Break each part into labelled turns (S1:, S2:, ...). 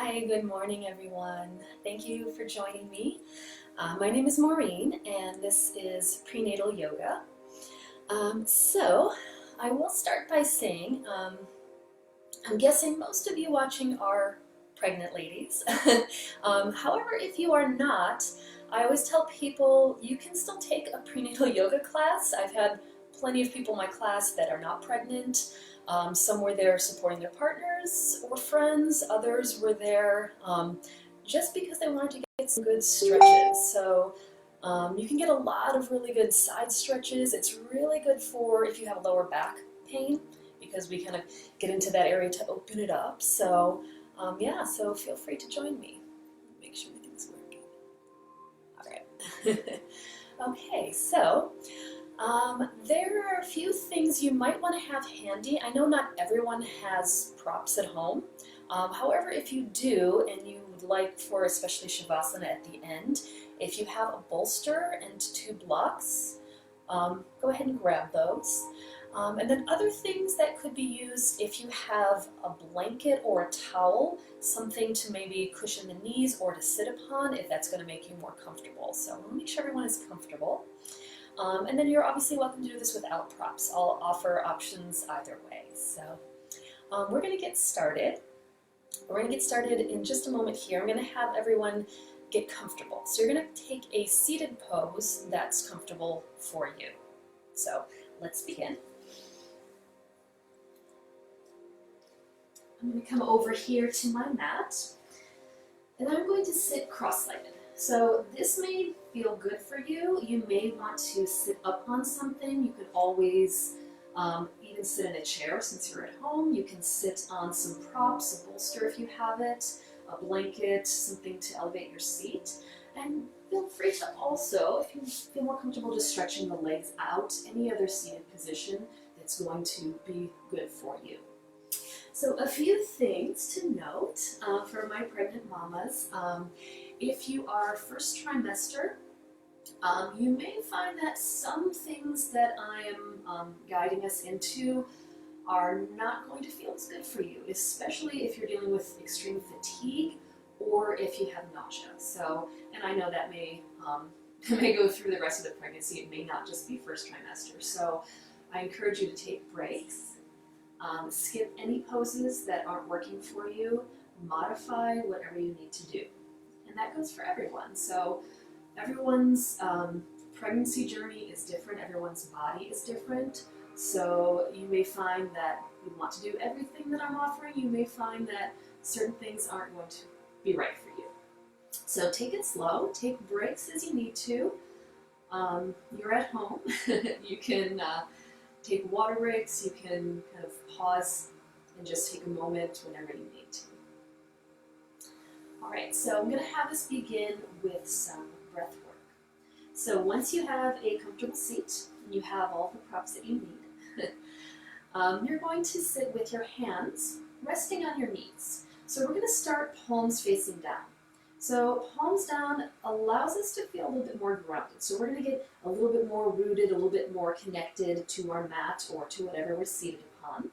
S1: Hi, good morning everyone. Thank you for joining me. My name is Maureen and this is Prenatal Yoga. So I will start by saying, I'm guessing most of you watching are pregnant ladies. However, if you are not, I always tell people you can still take a prenatal yoga class. I've had plenty of people in my class that are not pregnant. Some were there supporting their partners or friends. Others were there just because they wanted to get some good stretches. So you can get a lot of really good side stretches. It's really good for if you have lower back pain, because we kind of get into that area to open it up. So yeah, so feel free to join me. Make sure everything's working. All right. Okay, so there are a few things you might want to have handy. I know not everyone has props at home. However, if you do and you would like for especially Shavasana at the end, if you have a bolster and 2 blocks, go ahead and grab those. And then other things that could be used if you have a blanket or a towel, something to maybe cushion the knees or to sit upon if that's going to make you more comfortable. So we'll make sure everyone is comfortable. And then you're obviously welcome to do this without props. I'll offer options either way. So we're going to get started. We're going to get started in just a moment here. I'm going to have everyone get comfortable. So you're going to take a seated pose that's comfortable for you. So let's begin. I'm going to come over here to my mat, and I'm going to sit cross-legged. So this may feel good for you. You may want to sit up on something. You could always even sit in a chair since you're at home. You can sit on some props, a bolster if you have it, a blanket, something to elevate your seat. And feel free to also, if you feel more comfortable just stretching the legs out, any other seated position that's going to be good for you. So a few things to note for my pregnant mamas. If you are first trimester, you may find that some things that I am guiding us into are not going to feel as good for you, especially if you're dealing with extreme fatigue or if you have nausea. So, and I know that may go through the rest of the pregnancy. It may not just be first trimester. So I encourage you to take breaks. Skip any poses that aren't working for you. Modify whatever you need to do. And that goes for everyone. So everyone's pregnancy journey is different. Everyone's body is different. So you may find that you want to do everything that I'm offering. You may find that certain things aren't going to be right for you. So take it slow. Take breaks as you need to. You're at home. You can take water breaks. You can kind of pause and just take a moment whenever you need to. All right, so I'm going to have us begin with some breath work. So once you have a comfortable seat and you have all the props that you need, you're going to sit with your hands resting on your knees. So we're going to start palms facing down. So palms down allows us to feel a little bit more grounded. So we're going to get a little bit more rooted, a little bit more connected to our mat or to whatever we're seated upon.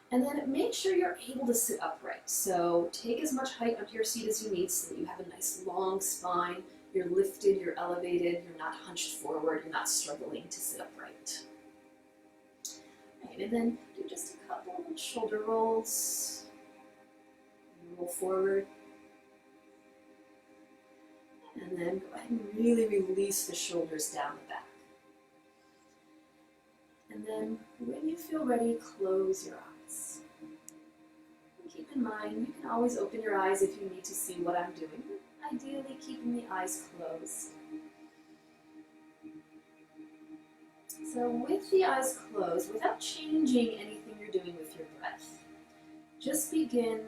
S1: And then make sure you're able to sit upright. So take as much height onto your seat as you need so that you have a nice long spine. You're lifted, you're elevated, you're not hunched forward, you're not struggling to sit upright. Right, and then do just a couple of shoulder rolls. Roll forward. And then go ahead and really release the shoulders down the back. And then when you feel ready, close your eyes. And keep in mind, you can always open your eyes if you need to see what I'm doing. Ideally, keeping the eyes closed. So with the eyes closed, without changing anything you're doing with your breath, just begin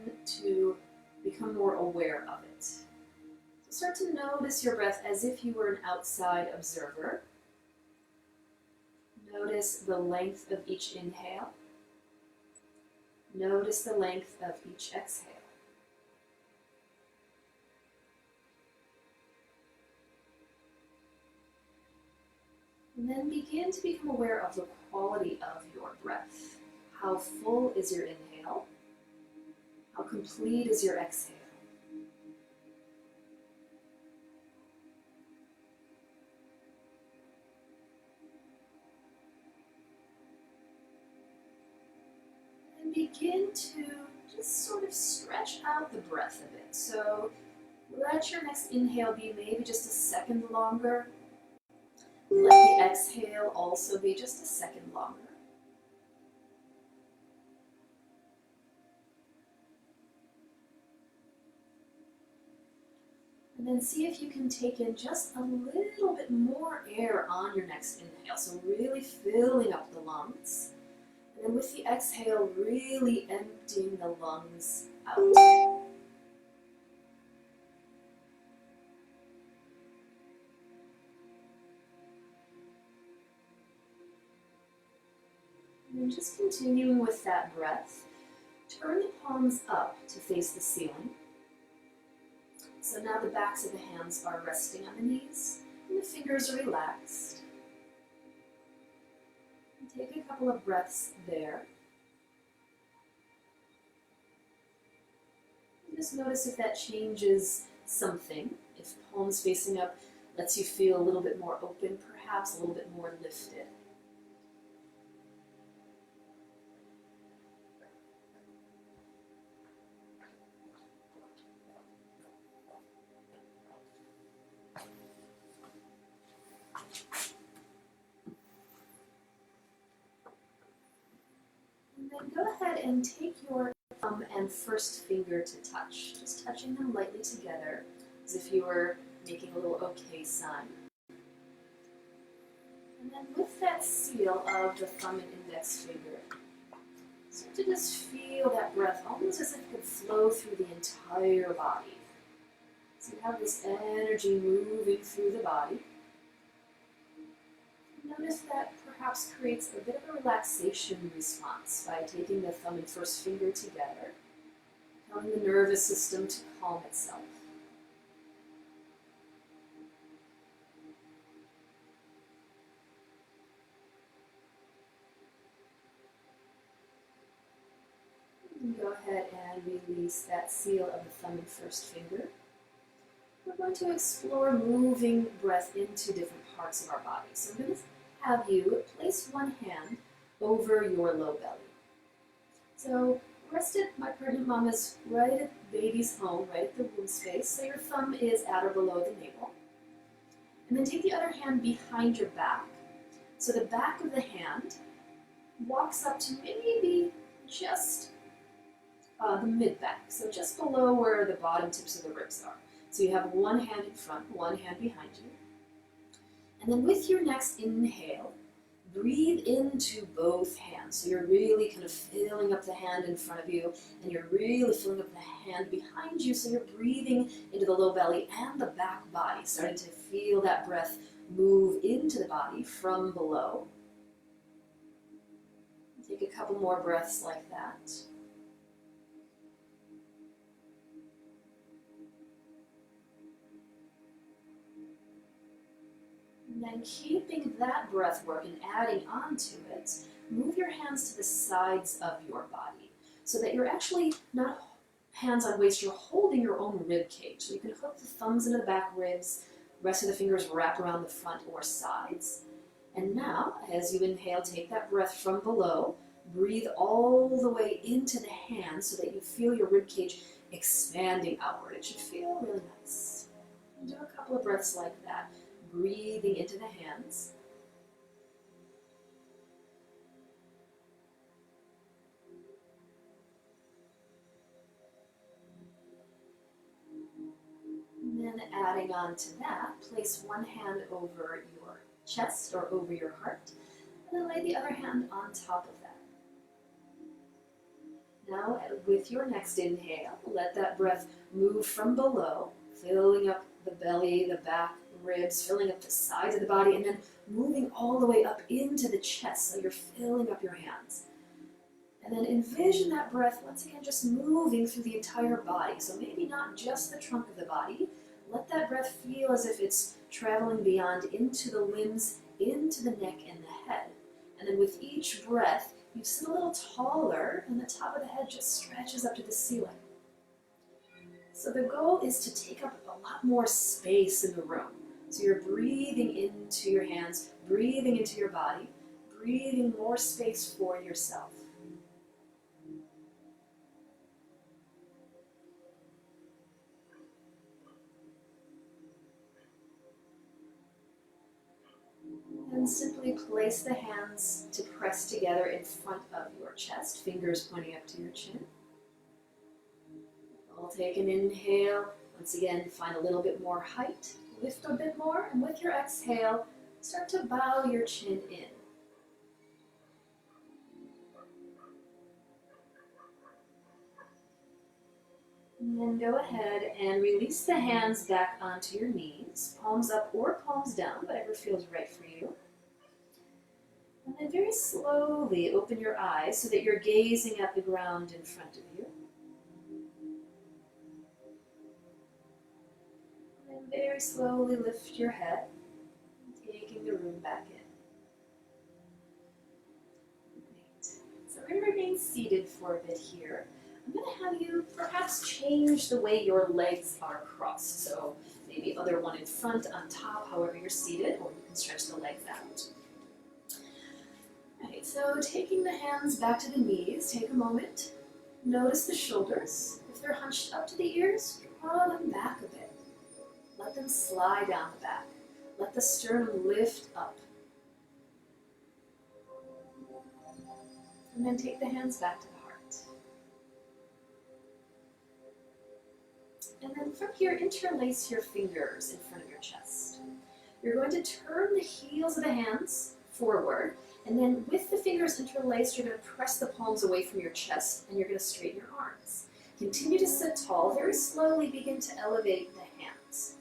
S1: to become more aware of it. So start to notice your breath as if you were an outside observer. Notice the length of each inhale. Notice the length of each exhale. And then begin to become aware of the quality of your breath. How full is your inhale? How complete is your exhale? And begin to just sort of stretch out the breath a bit. So let your next inhale be maybe just a second longer. Let the exhale also be just a second longer. And then see if you can take in just a little bit more air on your next inhale. So really filling up the lungs. And then with the exhale, really emptying the lungs out. And just continuing with that breath, turn the palms up to face the ceiling. So now the backs of the hands are resting on the knees, and the fingers are relaxed. And take a couple of breaths there. And just notice if that changes something. If palms facing up lets you feel a little bit more open, perhaps a little bit more lifted. And then go ahead and take your thumb and first finger to touch, just touching them lightly together as if you were making a little okay sign. And then with that seal of the thumb and index finger, start to just feel that breath almost as if it could flow through the entire body. So you have this energy moving through the body. Notice that perhaps creates a bit of a relaxation response by taking the thumb and first finger together, telling the nervous system to calm itself. And go ahead and release that seal of the thumb and first finger. We're going to explore moving breath into different parts of our body. So I'm going to have you place one hand over your low belly. So my pregnant mom is right at baby's home, right at the womb space, so your thumb is at or below the navel. And then take the other hand behind your back. So the back of the hand walks up to maybe just the mid-back, so just below where the bottom tips of the ribs are. So you have one hand in front, one hand behind you. And then with your next inhale, breathe into both hands. So you're really kind of filling up the hand in front of you, and you're really filling up the hand behind you. So you're breathing into the low belly and the back body, starting to feel that breath move into the body from below. Take a couple more breaths like that. And then keeping that breath work and adding on to it, move your hands to the sides of your body so that you're actually not hands on waist, you're holding your own rib cage. So you can hook the thumbs into the back ribs, the rest of the fingers wrap around the front or sides. And now, as you inhale, take that breath from below, breathe all the way into the hands so that you feel your rib cage expanding outward. It should feel really nice. And do a couple of breaths like that. Breathing into the hands. And then adding on to that, place one hand over your chest or over your heart, and then lay the other hand on top of that. Now, with your next inhale, let that breath move from below, filling up the belly, the back, ribs, filling up the sides of the body, and then moving all the way up into the chest, so you're filling up your hands. And then envision that breath, once again, just moving through the entire body. So maybe not just the trunk of the body. Let that breath feel as if it's traveling beyond into the limbs, into the neck and the head. And then with each breath, you sit a little taller, and the top of the head just stretches up to the ceiling. So the goal is to take up a lot more space in the room. So you're breathing into your hands, breathing into your body, breathing more space for yourself. And simply place the hands to press together in front of your chest, fingers pointing up to your chin. I'll take an inhale. Once again, find a little bit more height. Lift a bit more, and with your exhale, start to bow your chin in. And then go ahead and release the hands back onto your knees, palms up or palms down, whatever feels right for you. And then very slowly open your eyes so that you're gazing at the ground in front of you. And very slowly lift your head, taking the room back in. Great. So we're going to remain seated for a bit here. I'm going to have you perhaps change the way your legs are crossed. So maybe other one in front, on top, however you're seated, or you can stretch the legs out. Alright, so taking the hands back to the knees, take a moment. Notice the shoulders. If they're hunched up to the ears, draw them back a bit. Let them slide down the back. Let the sternum lift up. And then take the hands back to the heart. And then from here, interlace your fingers in front of your chest. You're going to turn the heels of the hands forward, and then with the fingers interlaced, you're going to press the palms away from your chest, and you're going to straighten your arms. Continue to sit tall. Very slowly begin to elevate the hands.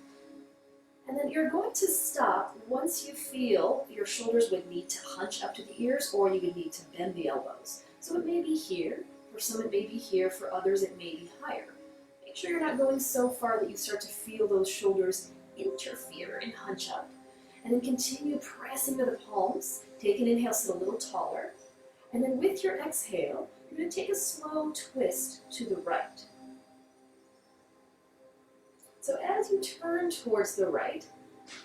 S1: And then you're going to stop once you feel your shoulders would need to hunch up to the ears, or you would need to bend the elbows. So it may be here. For some it may be here. For others it may be higher. Make sure you're not going so far that you start to feel those shoulders interfere and hunch up. And then continue pressing to the palms. Take an inhale, sit a little taller. And then with your exhale, you're going to take a slow twist to the right. So as you turn towards the right,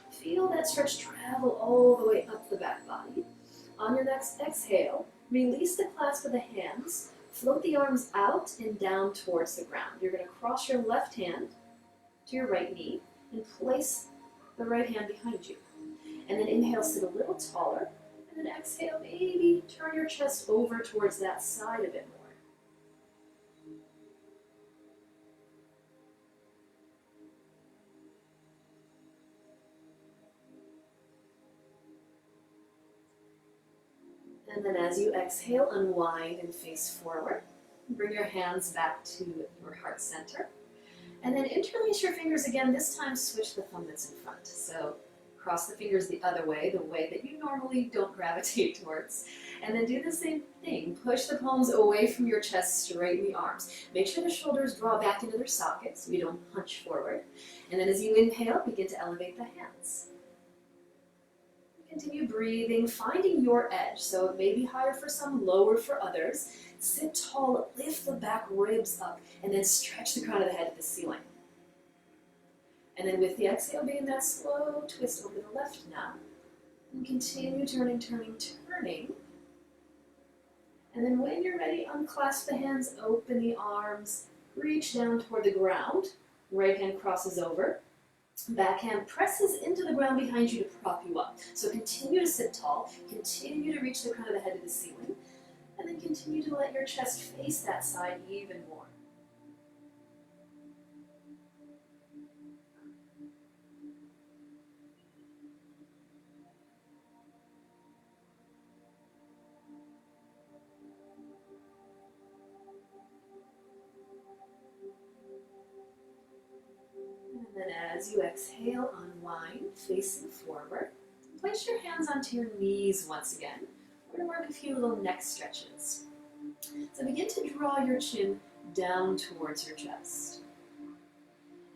S1: feel that stretch travel all the way up the back body. On your next exhale, release the clasp of the hands, float the arms out and down towards the ground. You're going to cross your left hand to your right knee and place the right hand behind you. And then inhale, sit a little taller, and then exhale, maybe turn your chest over towards that side a bit more. And then as you exhale, unwind and face forward. Bring your hands back to your heart center. And then interlace your fingers again. This time switch the thumb that's in front. So cross the fingers the other way, the way that you normally don't gravitate towards. And then do the same thing. Push the palms away from your chest, straighten the arms. Make sure the shoulders draw back into their sockets so you don't hunch forward. And then as you inhale, begin to elevate the hands. Continue breathing, finding your edge. So it may be higher for some, lower for others. Sit tall, lift the back ribs up, and then stretch the crown of the head to the ceiling. And then with the exhale, begin that slow twist over to the left now. And continue turning, turning, turning. And then when you're ready, unclasp the hands, open the arms, reach down toward the ground. Right hand crosses over. Back hand presses into the ground behind you to prop you up. So continue to sit tall, continue to reach the crown of the head to the ceiling, and then continue to let your chest face that side even more. And then as you exhale, unwind, facing forward. Place your hands onto your knees once again. We're going to work a few little neck stretches. So begin to draw your chin down towards your chest.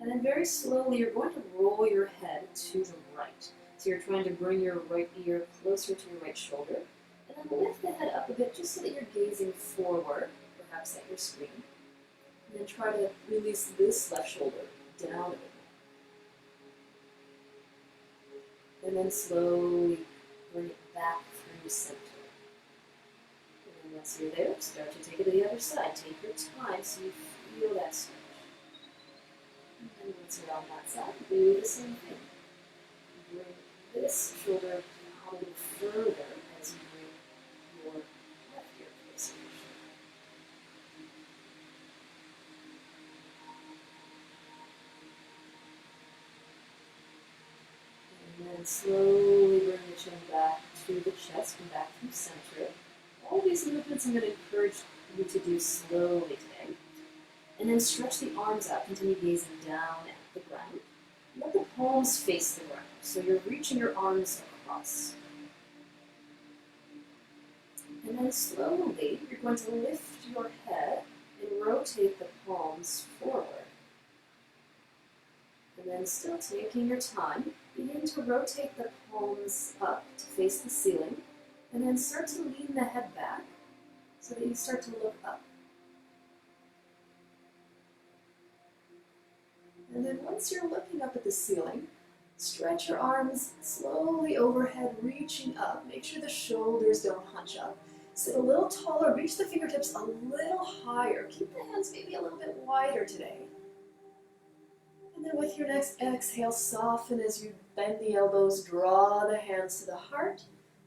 S1: And then very slowly, you're going to roll your head to the right. So you're trying to bring your right ear closer to your right shoulder. And then lift the head up a bit just so that you're gazing forward, perhaps at your screen. And then try to release this left shoulder down a bit more. And then slowly bring it back through center. And then once you're there, start to take it to the other side. Take your time so you feel that stretch. And then once you're on that side, do the same thing. Bring this shoulder down a little further as you bring your left ear closer to your shoulder. And then slowly bring the chin back to the chest and back through center. All these movements I'm going to encourage you to do slowly today. And then stretch the arms out. Continue gazing down at the ground. Let the palms face the ground. So you're reaching your arms across. And then slowly, you're going to lift your head and rotate the palms forward. And then still taking your time, begin to rotate the palms up to face the ceiling. And then start to lean the head back so that you start to look up. And then once you're looking up at the ceiling, stretch your arms slowly overhead, reaching up. Make sure the shoulders don't hunch up. Sit a little taller, reach the fingertips a little higher. Keep the hands maybe a little bit wider today. And then with your next exhale, soften as you bend the elbows, draw the hands to the heart,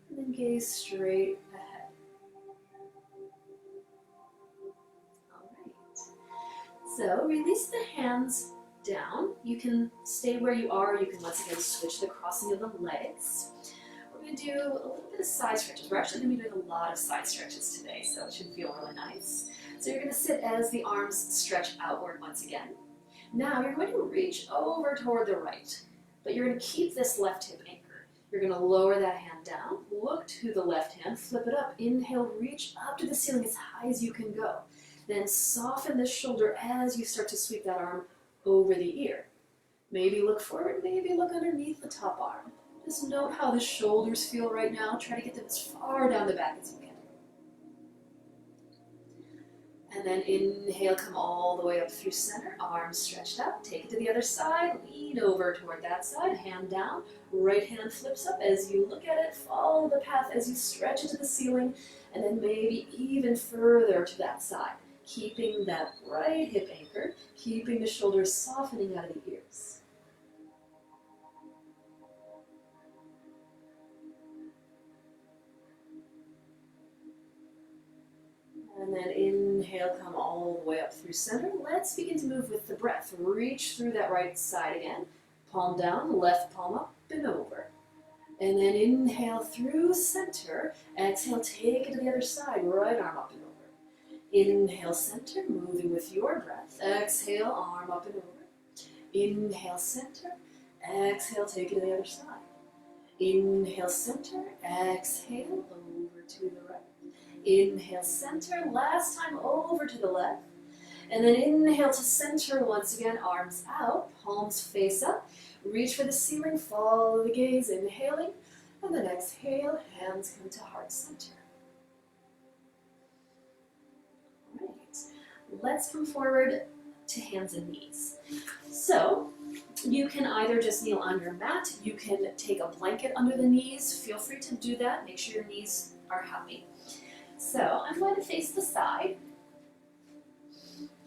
S1: and then gaze straight ahead. All right. So release the hands down. You can stay where you are. You can once again switch the crossing of the legs. We're going to do a little bit of side stretches. We're actually going to be doing a lot of side stretches today, so it should feel really nice. So you're going to sit as the arms stretch outward once again. Now you're going to reach over toward the right, but you're going to keep this left hip anchored. You're going to lower that hand down, look to the left hand, flip it up, inhale, reach up to the ceiling as high as you can go. Then soften the shoulder as you start to sweep that arm over the ear. Maybe look forward, maybe look underneath the top arm. Just note how the shoulders feel right now. Try to get them as far down the back as you can. And then inhale, come all the way up through center, arms stretched out. Take it to the other side, lean over toward that side, hand down. Right hand flips up as you look at it, follow the path as you stretch it to the ceiling, and then maybe even further to that side. Keeping that right hip anchored, keeping the shoulders softening out of the ears. And then inhale, come all the way up through center. Let's begin to move with the breath. Reach through that right side again. Palm down, left palm up and over. And then inhale through center. Exhale, take it to the other side. Right arm up and over. Inhale, center, moving with your breath. Exhale, arm up and over. Inhale, center. Exhale, take it to the other side. Inhale, center. Exhale, over to the right. Inhale, center. Last time, over to the left. And then inhale to center once again, arms out, palms face up. Reach for the ceiling, follow the gaze, inhaling. And then exhale, hands come to heart center. Let's come forward to hands and knees. So you can either just kneel on your mat, you can take a blanket under the knees, feel free to do that, make sure your knees are happy. So I'm going to face the side.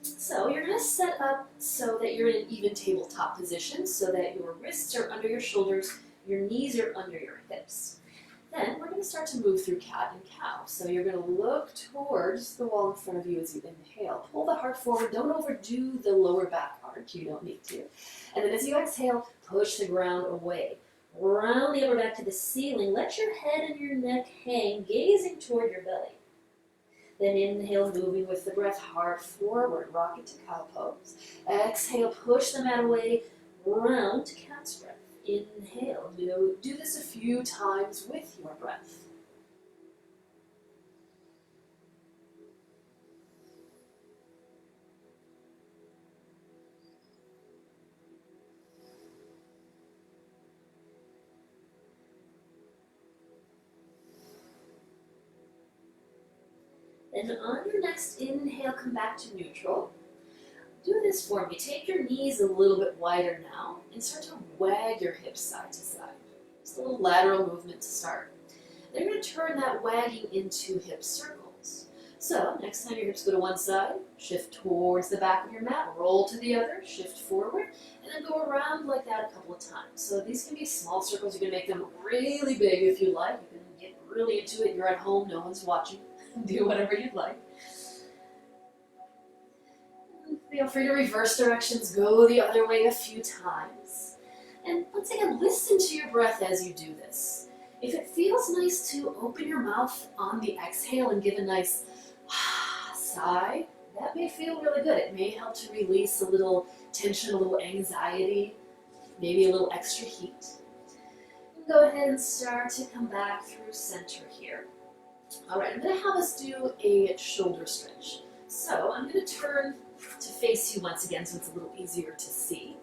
S1: So you're going to set up so that you're in an even tabletop position, so that your wrists are under your shoulders, your knees are under your hips. Then we're going to start to move through cat and cow. So you're going to look towards the wall in front of you as you inhale. Pull the heart forward. Don't overdo the lower back arch. You don't need to. And then as you exhale, push the ground away. Round the upper back to the ceiling. Let your head and your neck hang, gazing toward your belly. Then inhale, moving with the breath, heart forward. Rock it to cow pose. Exhale, push the mat away, round to cat's breath. Inhale, do this a few times with your breath. Then on your next inhale, come back to neutral. Do this for me. Take your knees a little bit wider now and start to wag your hips side to side. Just a little lateral movement to start. Then you're going to turn that wagging into hip circles. So next time your hips go to one side, shift towards the back of your mat, roll to the other, shift forward, and then go around like that a couple of times. So these can be small circles. You can make them really big if you like. You can get really into it. You're at home, no one's watching. Do whatever you'd like. Feel free to reverse directions, go the other way a few times. And once again, listen to your breath as you do this. If it feels nice to open your mouth on the exhale and give a nice sigh, that may feel really good. It may help to release a little tension, a little anxiety, maybe a little extra heat. Go ahead and start to come back through center here. All right, I'm going to have us do a shoulder stretch. So I'm going to turn to face you once again so it's a little easier to see.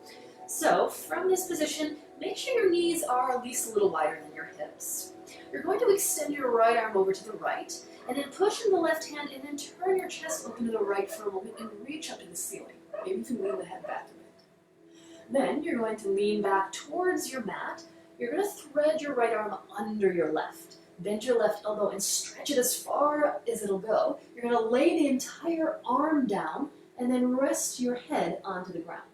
S1: So from this position, make sure your knees are at least a little wider than your hips. You're going to extend your right arm over to the right, and then push in the left hand, and then turn your chest open to the right for a moment and reach up to the ceiling. Maybe you can lean the head back a bit. Then you're going to lean back towards your mat. You're going to thread your right arm under your left. Bend your left elbow and stretch it as far as it'll go. You're going to lay the entire arm down and then rest your head onto the ground.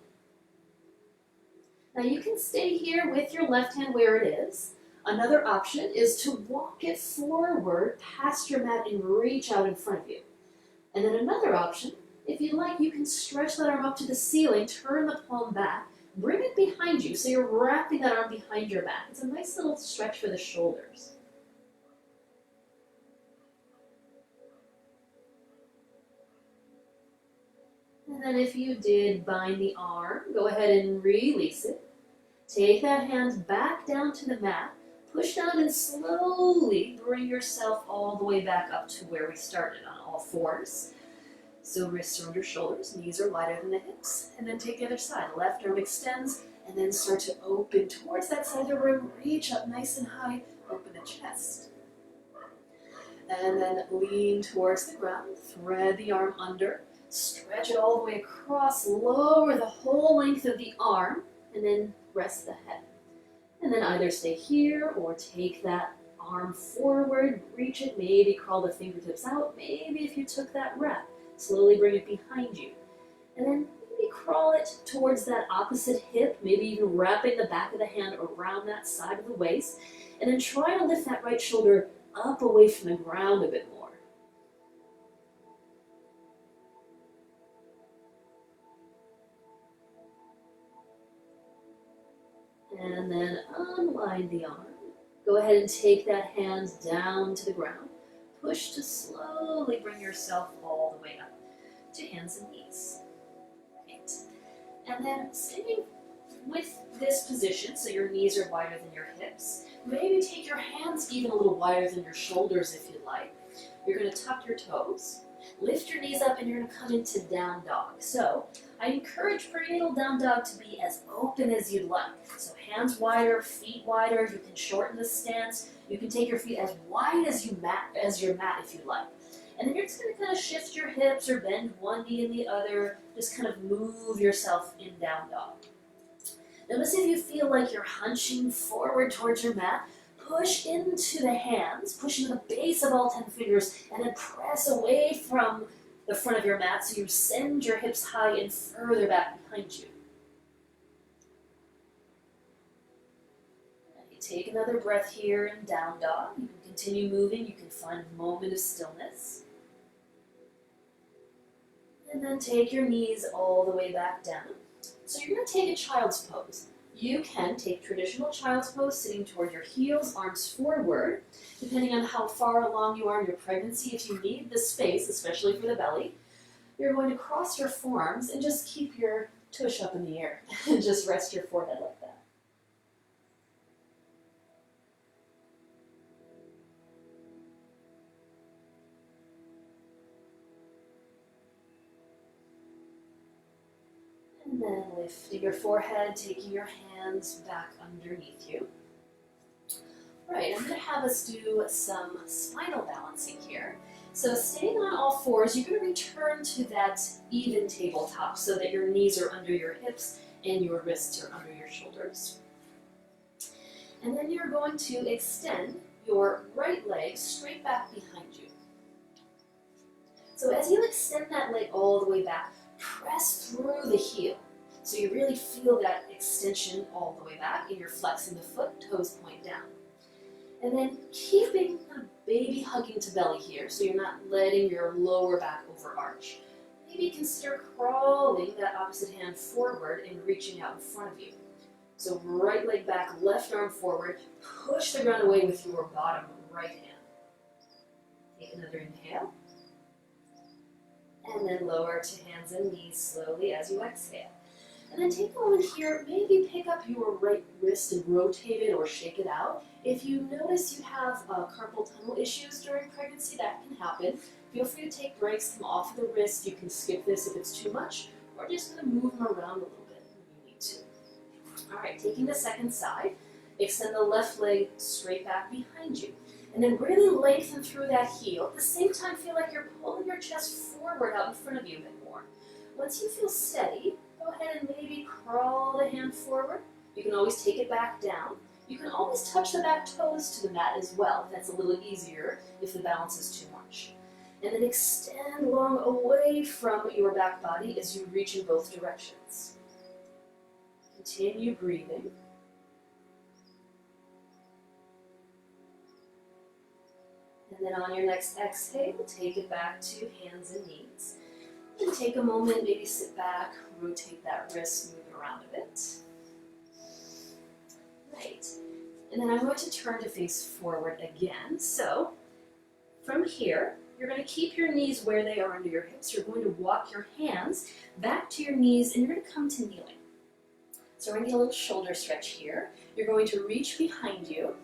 S1: Now you can stay here with your left hand where it is. Another option is to walk it forward past your mat and reach out in front of you. And then another option, if you like, you can stretch that arm up to the ceiling, turn the palm back, bring it behind you so you're wrapping that arm behind your back. It's a nice little stretch for the shoulders. And then if you did bind the arm, go ahead and release it. Take that hand back down to the mat, push down and slowly bring yourself all the way back up to where we started on all fours. So wrists are under shoulders, knees are wider than the hips. And then take the other side. Left arm extends and then start to open towards that side of the room. Reach up nice and high, open the chest. And then lean towards the ground, thread the arm under. Stretch it all the way across, lower the whole length of the arm, and then rest the head. And then either stay here or take that arm forward, reach it, maybe crawl the fingertips out, maybe if you took that wrap, slowly bring it behind you. And then maybe crawl it towards that opposite hip, maybe even wrapping the back of the hand around that side of the waist, and then try to lift that right shoulder up away from the ground a bit more. And then unwind the arm. Go ahead and take that hand down to the ground. Push to slowly bring yourself all the way up to hands and knees. Great. And then staying with this position, so your knees are wider than your hips, maybe take your hands even a little wider than your shoulders if you'd like. You're going to tuck your toes. Lift your knees up and you're going to come into down dog. So I encourage prenatal down dog to be as open as you'd like. So hands wider, feet wider. You can shorten the stance. You can take your feet as wide as your mat if you like. And then you're just going to kind of shift your hips or bend one knee and the other. Just kind of move yourself in down dog. Notice if you feel like you're hunching forward towards your mat. Push into the hands, push into the base of all 10 fingers, and then press away from the front of your mat so you send your hips high and further back behind you. And you take another breath here in down dog. You can continue moving. You can find a moment of stillness. And then take your knees all the way back down. So you're going to take a child's pose. You can take traditional child's pose, sitting toward your heels, arms forward, depending on how far along you are in your pregnancy. If you need the space, especially for the belly, you're going to cross your forearms and just keep your tush up in the air and just rest your forehead like that. And then lifting your forehead, taking your hands back underneath you. All right, I'm going to have us do some spinal balancing here. So staying on all fours, you're going to return to that even tabletop so that your knees are under your hips and your wrists are under your shoulders. And then you're going to extend your right leg straight back behind you. So as you extend that leg all the way back, press through the heel. So you really feel that extension all the way back, and you're flexing the foot, toes point down. And then keeping kind of baby hugging to belly here, so you're not letting your lower back overarch. Maybe consider crawling that opposite hand forward and reaching out in front of you. So right leg back, left arm forward, push the ground away with your bottom right hand. Take another inhale. And then lower to hands and knees slowly as you exhale. And then take a moment here, maybe pick up your right wrist and rotate it or shake it out. If you notice you have carpal tunnel issues during pregnancy, that can happen. Feel free to take breaks, come off of the wrist. You can skip this if it's too much, or just kind of move them around a little bit when you need to. All right, taking the second side, extend the left leg straight back behind you. And then really lengthen through that heel. At the same time, feel like you're pulling your chest forward out in front of you a bit more. Once you feel steady, go ahead and maybe crawl the hand forward. You can always take it back down. You can always touch the back toes to the mat as well, if that's a little easier, if the balance is too much. And then extend long away from your back body as you reach in both directions. Continue breathing. And then on your next exhale, take it back to hands and knees. And take a moment, maybe sit back, rotate that wrist, move it around a bit. Right. And then I'm going to turn to face forward again. So from here, you're going to keep your knees where they are under your hips. You're going to walk your hands back to your knees, and you're going to come to kneeling. So we're going to get a little shoulder stretch here. You're going to reach behind you,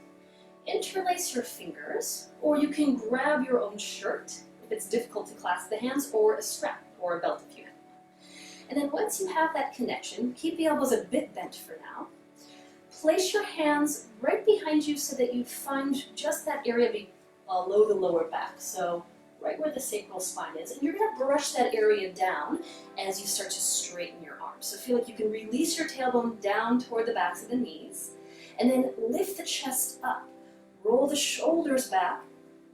S1: interlace your fingers, or you can grab your own shirt if it's difficult to clasp the hands, or a strap or a belt if you have one. And then once you have that connection, keep the elbows a bit bent for now. Place your hands right behind you so that you find just that area below the lower back, so right where the sacral spine is. And you're going to brush that area down as you start to straighten your arms. So feel like you can release your tailbone down toward the backs of the knees, and then lift the chest up. Roll the shoulders back,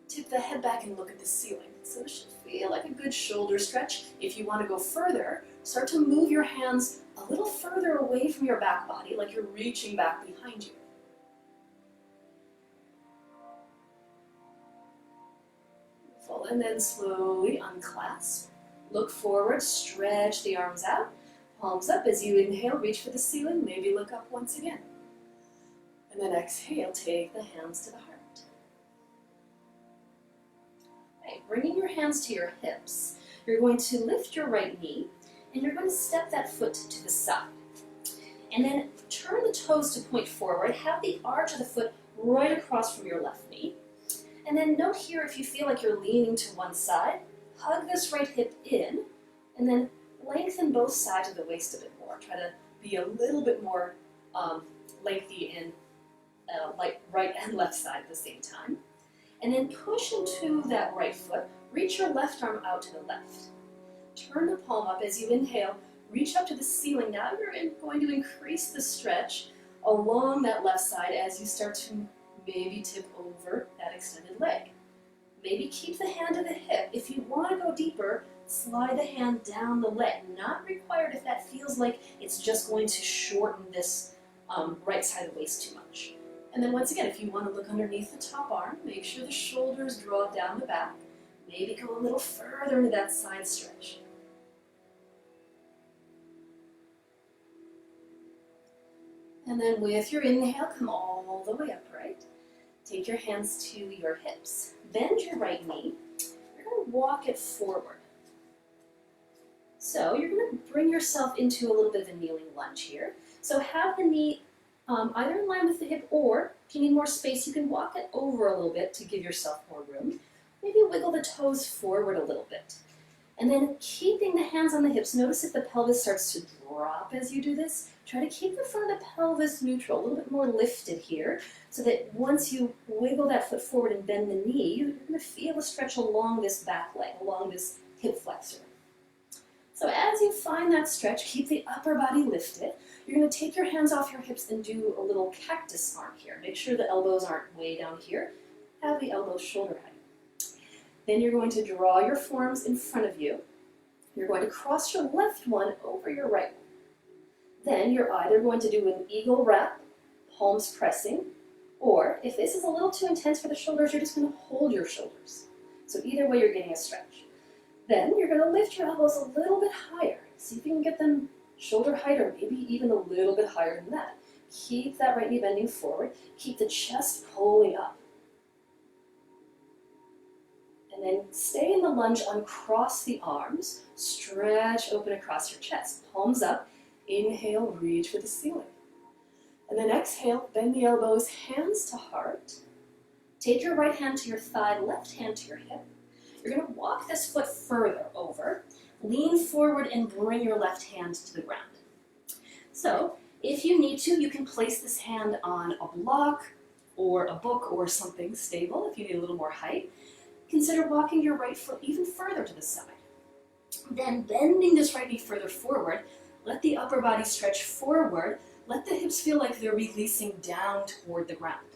S1: tip the head back, and look at the ceiling. So this should feel like a good shoulder stretch. If you want to go further, start to move your hands a little further away from your back body, like you're reaching back behind you. And then slowly unclasp. Look forward, stretch the arms out, palms up. As you inhale, reach for the ceiling, maybe look up once again. And then exhale, take the hands to the heart. Right, bringing your hands to your hips, you're going to lift your right knee, and you're going to step that foot to the side. And then turn the toes to point forward, have the arch of the foot right across from your left knee. And then note here, if you feel like you're leaning to one side, hug this right hip in, and then lengthen both sides of the waist a bit more. Try to be a little bit more lengthy in like right and left side at the same time. And then push into that right foot. Reach your left arm out to the left. Turn the palm up as you inhale. Reach up to the ceiling. Now you're going to increase the stretch along that left side as you start to maybe tip over that extended leg. Maybe keep the hand to the hip. If you want to go deeper, slide the hand down the leg. Not required if that feels like it's just going to shorten this right side of the waist too much. And then once again, if you want to look underneath the top arm, make sure the shoulders draw down the back. Maybe go a little further into that side stretch. And then with your inhale, come all the way upright. Take your hands to your hips. Bend your right knee. You're going to walk it forward. So you're going to bring yourself into a little bit of a kneeling lunge here. So have the knee either in line with the hip, or if you need more space, you can walk it over a little bit to give yourself more room. Maybe wiggle the toes forward a little bit. And then keeping the hands on the hips, notice if the pelvis starts to drop as you do this. Try to keep the front of the pelvis neutral, a little bit more lifted here, so that once you wiggle that foot forward and bend the knee, you're going to feel a stretch along this back leg, along this hip flexor. So as you find that stretch, keep the upper body lifted. You're going to take your hands off your hips and do a little cactus arm here. Make sure the elbows aren't way down here. Have the elbows shoulder height. Then you're going to draw your forearms in front of you. You're going to cross your left one over your right one. Then you're either going to do an eagle wrap, palms pressing, or if this is a little too intense for the shoulders, you're just going to hold your shoulders. So either way, you're getting a stretch. Then you're going to lift your elbows a little bit higher. See if you can get them shoulder height or maybe even a little bit higher than that. Keep that right knee bending forward. Keep the chest pulling up. And then stay in the lunge, uncross the arms, stretch open across your chest, palms up. Inhale, reach for the ceiling. And then exhale, bend the elbows, hands to heart. Take your right hand to your thigh, left hand to your hip. You're going to walk this foot further over, lean forward and bring your left hand to the ground. So if you need to, you can place this hand on a block or a book or something stable if you need a little more height. Consider walking your right foot even further to the side. Then bending this right knee further forward, let the upper body stretch forward. Let the hips feel like they're releasing down toward the ground.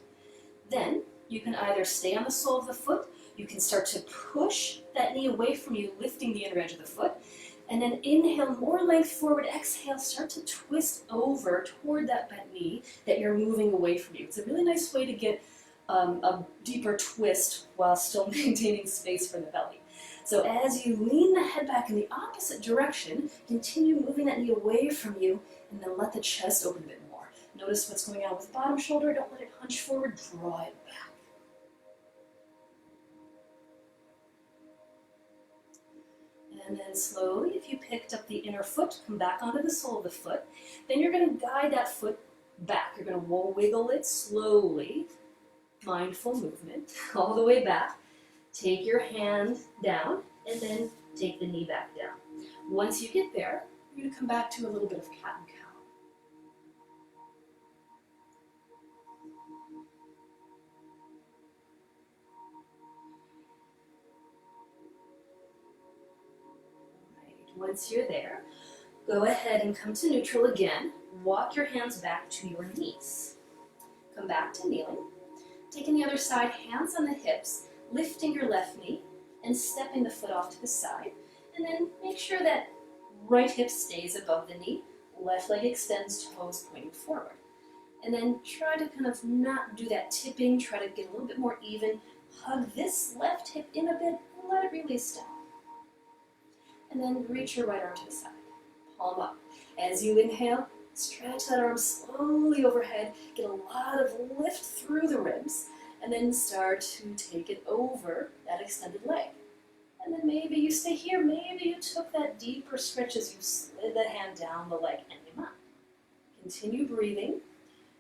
S1: Then you can either stay on the sole of the foot, you can start to push that knee away from you, lifting the inner edge of the foot, and then inhale, more length forward, exhale, start to twist over toward that bent knee that you're moving away from you. It's a really nice way to get a deeper twist while still maintaining space for the belly. So as you lean the head back in the opposite direction, continue moving that knee away from you, and then let the chest open a bit more. Notice what's going on with bottom shoulder. Don't let it hunch forward. Draw it back. And then slowly, if you picked up the inner foot, come back onto the sole of the foot. Then you're going to guide that foot back. You're going to wiggle it slowly. Mindful movement all the way back. Take your hand down and then take the knee back down. Once you get there, you're going to come back to a little bit of cat and cow. All right, once you're there, go ahead and come to neutral again. Walk your hands back to your knees. Come back to kneeling. Taking the other side, hands on the hips, lifting your left knee and stepping the foot off to the side. And then make sure that right hip stays above the knee, left leg extends, toes pointing forward. And then try to kind of not do that tipping, try to get a little bit more even. Hug this left hip in a bit and let it release down. And then reach your right arm to the side, palm up. As you inhale, stretch that arm slowly overhead, get a lot of lift through the ribs, and then start to take it over that extended leg. And then maybe you stay here, maybe you took that deeper stretch as you slid that hand down the leg and came up. Continue breathing,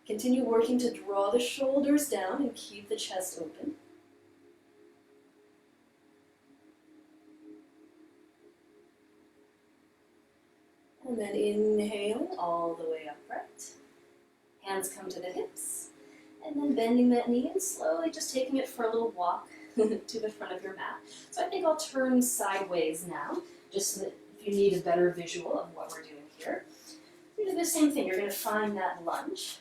S1: continue working to draw the shoulders down and keep the chest open. And then inhaling all the way upright. Hands come to the hips. And then bending that knee and slowly just taking it for a little walk to the front of your mat. So I think I'll turn sideways now, just so that if you need a better visual of what we're doing here. You do the same thing. You're going to find that lunge.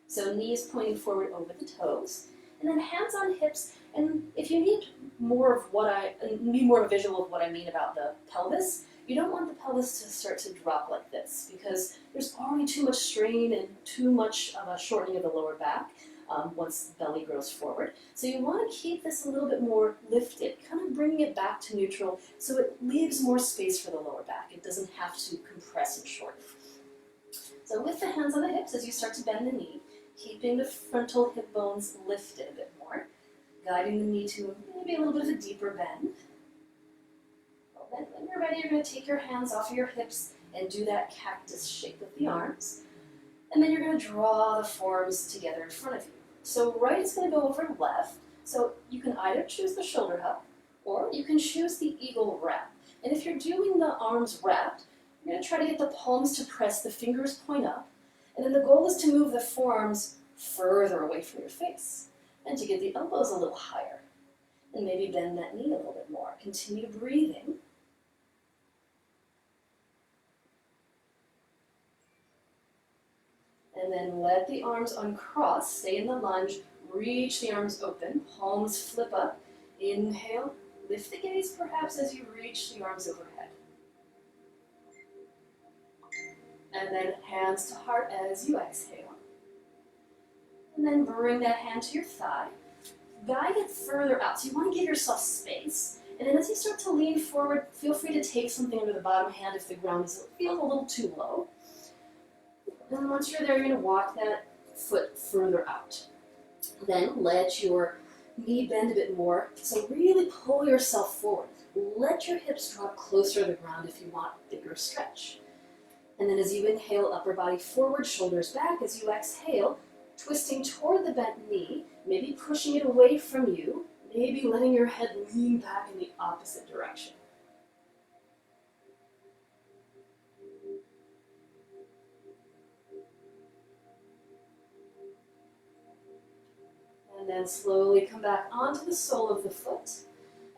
S1: So knees pointing forward over the toes. And then hands on hips. And if you need more of a visual of what I mean about the pelvis, you don't want the pelvis to start to drop like this because there's already too much strain and too much of a shortening of the lower back once the belly grows forward. So you want to keep this a little bit more lifted, kind of bringing it back to neutral so it leaves more space for the lower back. It doesn't have to compress and shorten. So with the hands on the hips, as you start to bend the knee, keeping the frontal hip bones lifted a bit more, guiding the knee to maybe a little bit of a deeper bend. Then when you're ready, you're going to take your hands off of your hips and do that cactus shape with the arms. And then you're going to draw the forearms together in front of you. So right is going to go over left. So you can either choose the shoulder hug or you can choose the eagle wrap. And if you're doing the arms wrapped, you're going to try to get the palms to press, the fingers point up, and then the goal is to move the forearms further away from your face, and to get the elbows a little higher, and maybe bend that knee a little bit more. Continue breathing. And then let the arms uncross, stay in the lunge, reach the arms open, palms flip up, inhale, lift the gaze perhaps as you reach the arms overhead. And then hands to heart as you exhale. And then bring that hand to your thigh, guide it further out. So you want to give yourself space. And then as you start to lean forward, feel free to take something under the bottom hand if the ground feels a little too low. And then once you're there, you're going to walk that foot further out. Then let your knee bend a bit more. So really pull yourself forward. Let your hips drop closer to the ground if you want a bigger stretch. And then as you inhale, upper body forward, shoulders back. As you exhale, twisting toward the bent knee, maybe pushing it away from you, maybe letting your head lean back in the opposite direction. And then slowly come back onto the sole of the foot,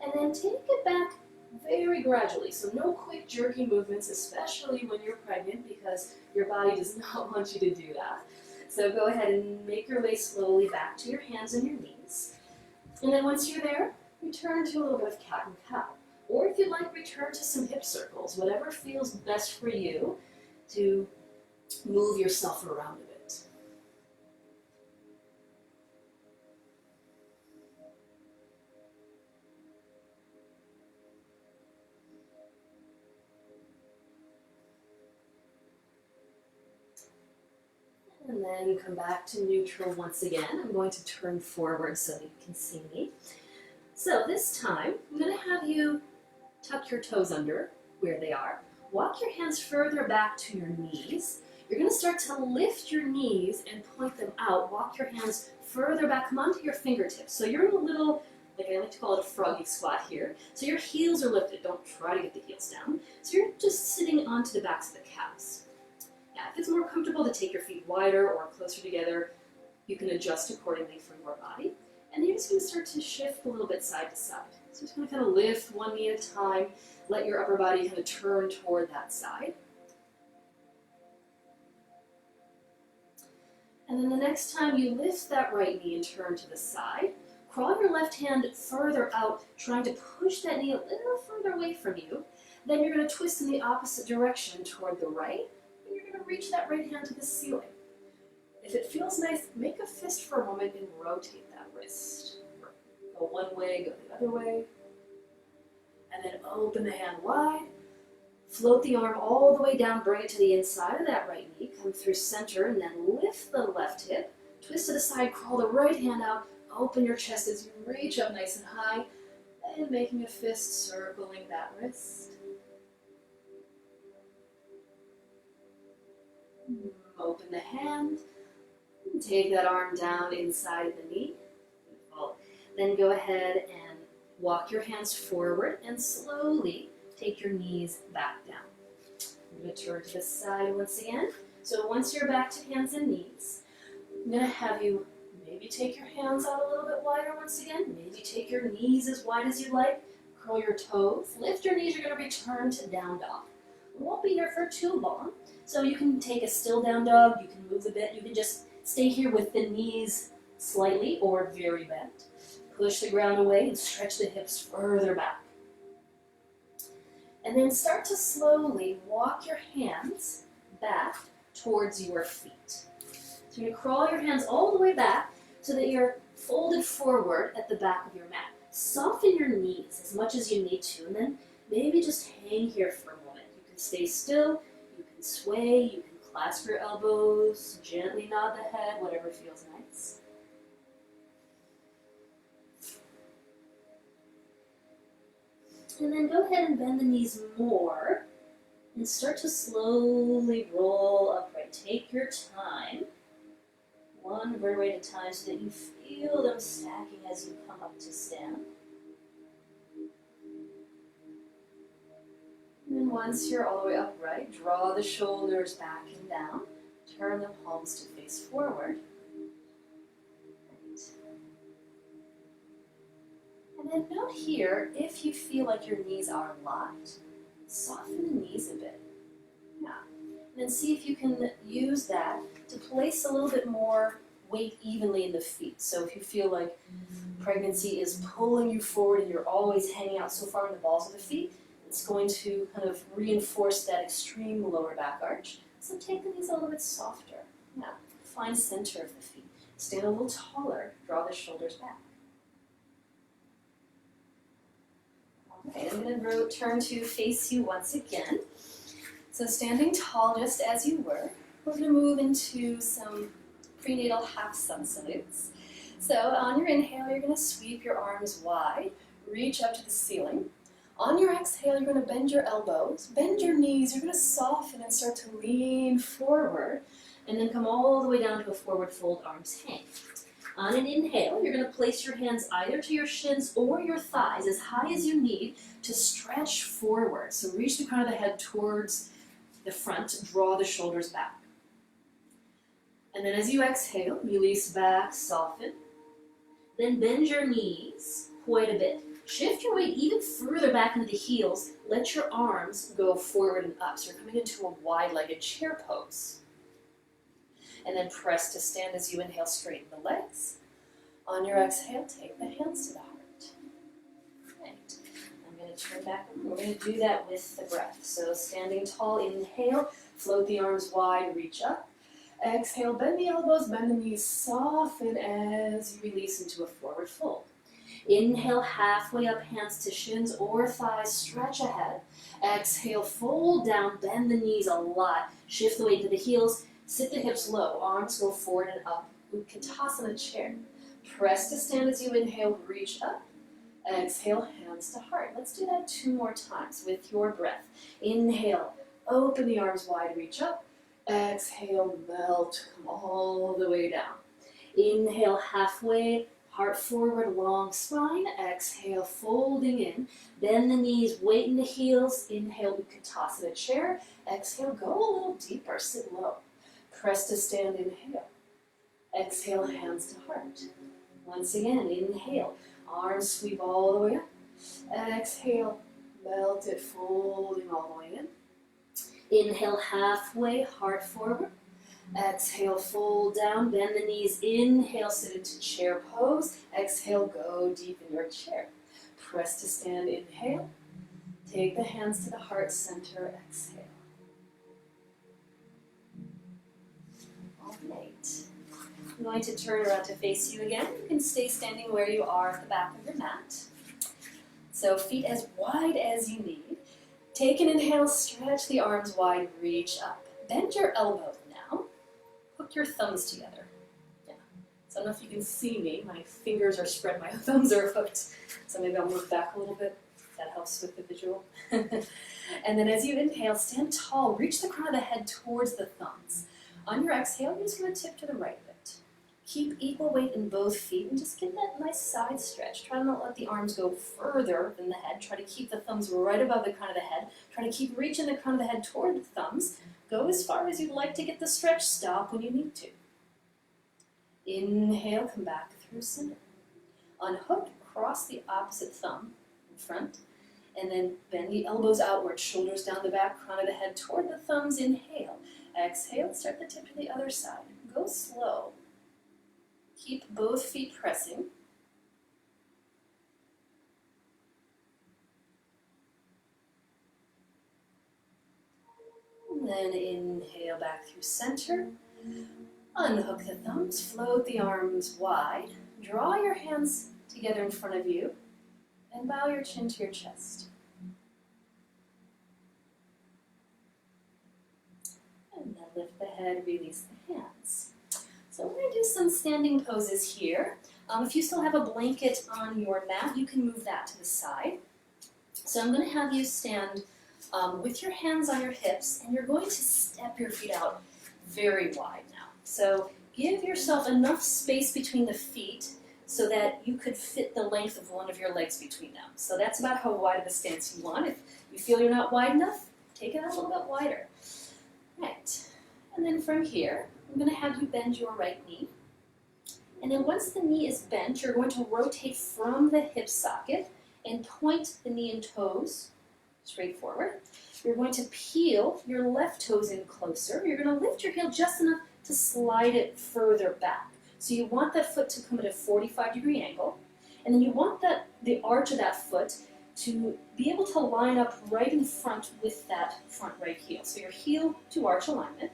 S1: and then take it back very gradually. So no quick jerky movements, especially when you're pregnant, because your body does not want you to do that. So go ahead and make your way slowly back to your hands and your knees. And then once you're there, return to a little bit of cat and cow. Or if you'd like, return to some hip circles, whatever feels best for you to move yourself around a bit. And then come back to neutral once again. I'm going to turn forward so you can see me. So this time, I'm going to have you tuck your toes under where they are. Walk your hands further back to your knees. You're going to start to lift your knees and point them out. Walk your hands further back. Come onto your fingertips. So you're in a little, like I like to call it a froggy squat here. So your heels are lifted. Don't try to get the heels down. So you're just sitting onto the backs of the calves. If it's more comfortable to take your feet wider or closer together, you can adjust accordingly for your body. And you're just going to start to shift a little bit side to side. So just going to kind of lift one knee at a time, let your upper body kind of turn toward that side. And then the next time you lift that right knee and turn to the side, crawl your left hand further out, trying to push that knee a little further away from you. Then you're going to twist in the opposite direction toward the right. Reach that right hand to the ceiling. If it feels nice, make a fist for a moment and rotate that wrist. Go one way, go the other way. And then open the hand wide. Float the arm all the way down, bring it to the inside of that right knee. Come through center and then lift the left hip. Twist to the side, crawl the right hand out. Open your chest as you reach up nice and high. And making a fist circling that wrist. Open the hand, take that arm down inside the knee. Then go ahead and walk your hands forward and slowly take your knees back down. I'm going to turn to the side once again. So once you're back to hands and knees, I'm going to have you maybe take your hands out a little bit wider once again. Maybe take your knees as wide as you like. Curl your toes. Lift your knees. You're going to return to down dog. We won't be here for too long. So you can take a still down dog, you can move a bit, you can just stay here with the knees slightly or very bent. Push the ground away and stretch the hips further back. And then start to slowly walk your hands back towards your feet. So you're going to crawl your hands all the way back so that you're folded forward at the back of your mat. Soften your knees as much as you need to, and then maybe just hang here for a moment. You can stay still. You can sway, you can clasp your elbows, gently nod the head, whatever feels nice. And then go ahead and bend the knees more and start to slowly roll upright. Take your time, one vertebrae at a time so that you feel them stacking as you come up to stand. And then once you're all the way upright, draw the shoulders back and down. Turn the palms to face forward. Right. And then note here, if you feel like your knees are locked, soften the knees a bit. Yeah. And then see if you can use that to place a little bit more weight evenly in the feet. So if you feel like pregnancy is pulling you forward and you're always hanging out so far in the balls of the feet, it's going to kind of reinforce that extreme lower back arch. So take the knees a little bit softer. Yeah. Find center of the feet. Stand a little taller. Draw the shoulders back. Okay, I'm going to turn to face you once again. So standing tall just as you were, we're going to move into some prenatal half sun salutes. So on your inhale, you're going to sweep your arms wide, reach up to the ceiling. On your exhale, you're going to bend your elbows, bend your knees, you're going to soften and start to lean forward, and then come all the way down to a forward fold, arms hang. On an inhale, you're going to place your hands either to your shins or your thighs as high as you need to stretch forward. So reach the crown of the head towards the front, draw the shoulders back. And then as you exhale, release back, soften. Then bend your knees quite a bit. Shift your weight even further back into the heels. Let your arms go forward and up. So you're coming into a wide-legged chair pose. And then press to stand as you inhale, straighten the legs. On your exhale, take the hands to the heart. Right. I'm going to turn back. We're going to do that with the breath. So standing tall, inhale, float the arms wide, reach up. Exhale, bend the elbows, bend the knees, soften as you release into a forward fold. Inhale, halfway up, hands to shins or thighs, stretch ahead. Exhale, fold down, bend the knees a lot. Shift the weight to the heels, sit the hips low, arms go forward and up. Utkatasana chair. Press to stand as you inhale, reach up. Exhale, hands to heart. Let's do that 2 more times with your breath. Inhale, open the arms wide, reach up. Exhale, melt, come all the way down. Inhale, halfway, heart forward, long spine. Exhale, folding in. Bend the knees, weight in the heels. Inhale, Utkatasana chair. Exhale, go a little deeper, sit low. Press to stand, inhale. Exhale, hands to heart. Once again, inhale, arms sweep all the way up. Exhale, melt it, folding all the way in. Inhale, halfway, heart forward. Exhale, fold down, bend the knees. Inhale, sit into chair pose. Exhale, go deep in your chair. Press to stand, inhale. Take the hands to the heart center, exhale. All right. I'm going to turn around to face you again. You can stay standing where you are at the back of your mat. So feet as wide as you need. Take an inhale, stretch the arms wide, reach up. Bend your elbows now. Hook your thumbs together. Yeah. So I don't know if you can see me. My fingers are spread, my thumbs are hooked. So maybe I'll move back a little bit. That helps with the visual. And then as you inhale, stand tall. Reach the crown of the head towards the thumbs. On your exhale, you're just going to tip to the right a bit. Keep equal weight in both feet and just get that nice side stretch. Try to not let the arms go further than the head. Try to keep the thumbs right above the crown of the head. Try to keep reaching the crown of the head toward the thumbs. Go as far as you'd like to get the stretch. Stop when you need to. Inhale, come back through center. Unhook, cross the opposite thumb in front. And then bend the elbows outward, shoulders down the back, crown of the head toward the thumbs. Inhale. Exhale, start the tip to the other side. Go slow. Keep both feet pressing. And then inhale back through center. Unhook the thumbs, float the arms wide. Draw your hands together in front of you and bow your chin to your chest. And then lift the head, release the hands. So we're going to do some standing poses here. If you still have a blanket on your mat, you can move that to the side. So I'm going to have you stand with your hands on your hips, and you're going to step your feet out very wide now. So give yourself enough space between the feet so that you could fit the length of one of your legs between them. So that's about how wide of a stance you want. If you feel you're not wide enough, take it out a little bit wider. Right. And then from here, I'm going to have you bend your right knee. And then once the knee is bent, you're going to rotate from the hip socket and point the knee and toes straight forward. You're going to peel your left toes in closer. You're going to lift your heel just enough to slide it further back. So you want that foot to come at a 45-degree angle. And then you want the arch of that foot to be able to line up right in front with that front right heel. So your heel to arch alignment.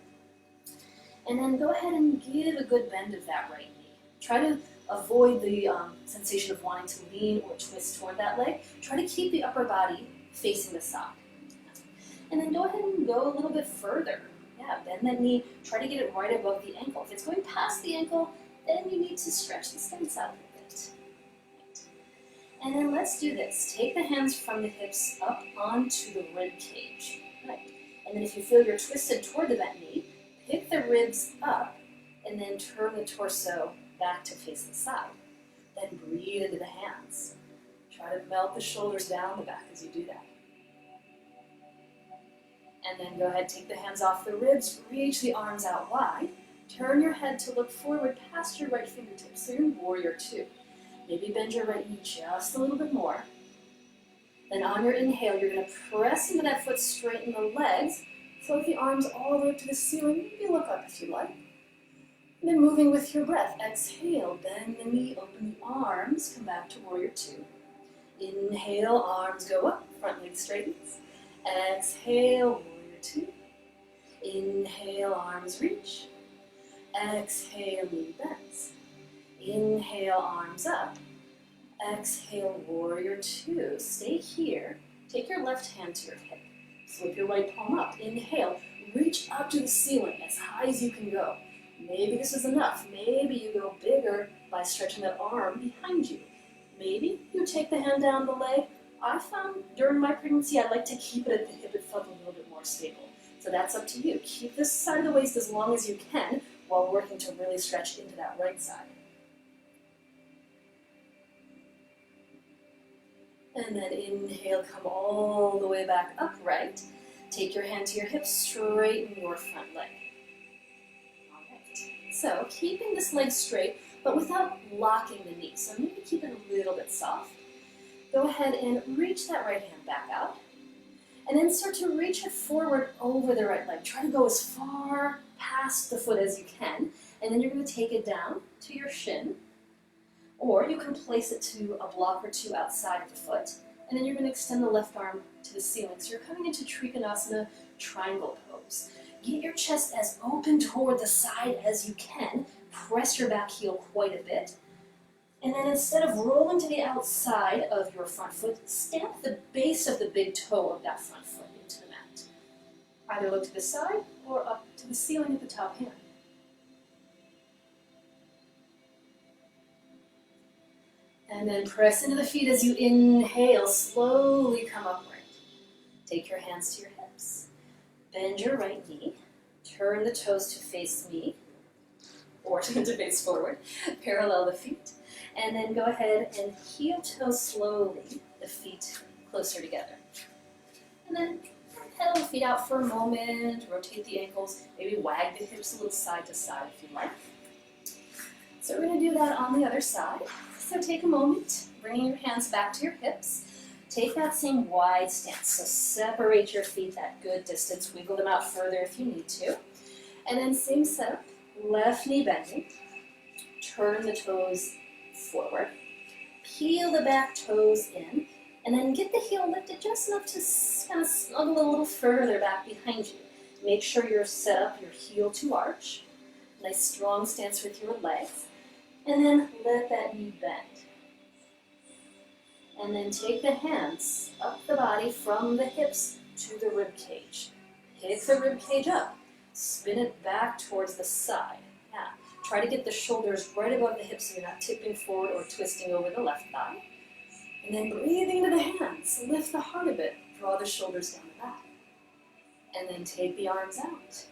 S1: And then go ahead and give a good bend of that right knee. Try to avoid the sensation of wanting to lean or twist toward that leg. Try to keep the upper body facing the side. And then go ahead and go a little bit further. Yeah, bend that knee. Try to get it right above the ankle. If it's going past the ankle, then you need to stretch the stance out a bit. Right. And then let's do this. Take the hands from the hips up onto the rib cage. Right. And then if you feel you're twisted toward the bent knee, pick the ribs up and then turn the torso back to face the side. Then breathe into the hands. Try to melt the shoulders down the back as you do that. And then go ahead, take the hands off the ribs, reach the arms out wide. Turn your head to look forward past your right fingertips. So you're in Warrior Two. Maybe bend your right knee just a little bit more. Then on your inhale, you're going to press into that foot, straighten the legs, float the arms all the way up to the ceiling. Maybe look up if you like. And then moving with your breath, exhale, bend the knee, open the arms, come back to Warrior Two. Inhale, arms go up, front leg straightens. Exhale, Warrior Two. Inhale, arms reach. Exhale, knee bends. Inhale, arms up. Exhale, Warrior Two. Stay here. Take your left hand to your hip. Flip your right palm up. Inhale, reach up to the ceiling as high as you can go. Maybe this is enough. Maybe you go bigger by stretching that arm behind you. Maybe you take the hand down the leg. I found during my pregnancy I like to keep it at the hip. It felt a little bit more stable. So that's up to you. Keep this side of the waist as long as you can while working to really stretch into that right side. And then inhale, come all the way back upright. Take your hand to your hip, straighten your front leg. All right. So keeping this leg straight, but without locking the knee. So maybe keep it a little bit soft. Go ahead and reach that right hand back out. And then start to reach it forward over the right leg. Try to go as far past the foot as you can. And then you're going to take it down to your shin. Or you can place it to a block or two outside of the foot. And then you're going to extend the left arm to the ceiling. So you're coming into Trikonasana triangle pose. Get your chest as open toward the side as you can. Press your back heel quite a bit. And then instead of rolling to the outside of your front foot, stamp the base of the big toe of that front foot into the mat. Either look to the side or up to the ceiling at the top hand. And then press into the feet as you inhale, slowly come upright. Take your hands to your hips. Bend your right knee. Turn the toes to face me, or to face forward. Parallel the feet. And then go ahead and heel toe slowly, the feet closer together. And then pedal the feet out for a moment, rotate the ankles, maybe wag the hips a little side to side if you like. So we're going to do that on the other side. So take a moment, bringing your hands back to your hips. Take that same wide stance. So separate your feet that good distance. Wiggle them out further if you need to. And then same setup, left knee bending. Turn the toes forward. Peel the back toes in. And then get the heel lifted just enough to kind of snuggle a little further back behind you. Make sure you're set up your heel to arch. Nice strong stance with your legs. And then let that knee bend. And then take the hands up the body from the hips to the rib cage. Pick the rib cage up. Spin it back towards the side. Yeah. Try to get the shoulders right above the hips so you're not tipping forward or twisting over the left thigh. And then breathing into the hands. Lift the heart a bit. Draw the shoulders down the back. And then take the arms out.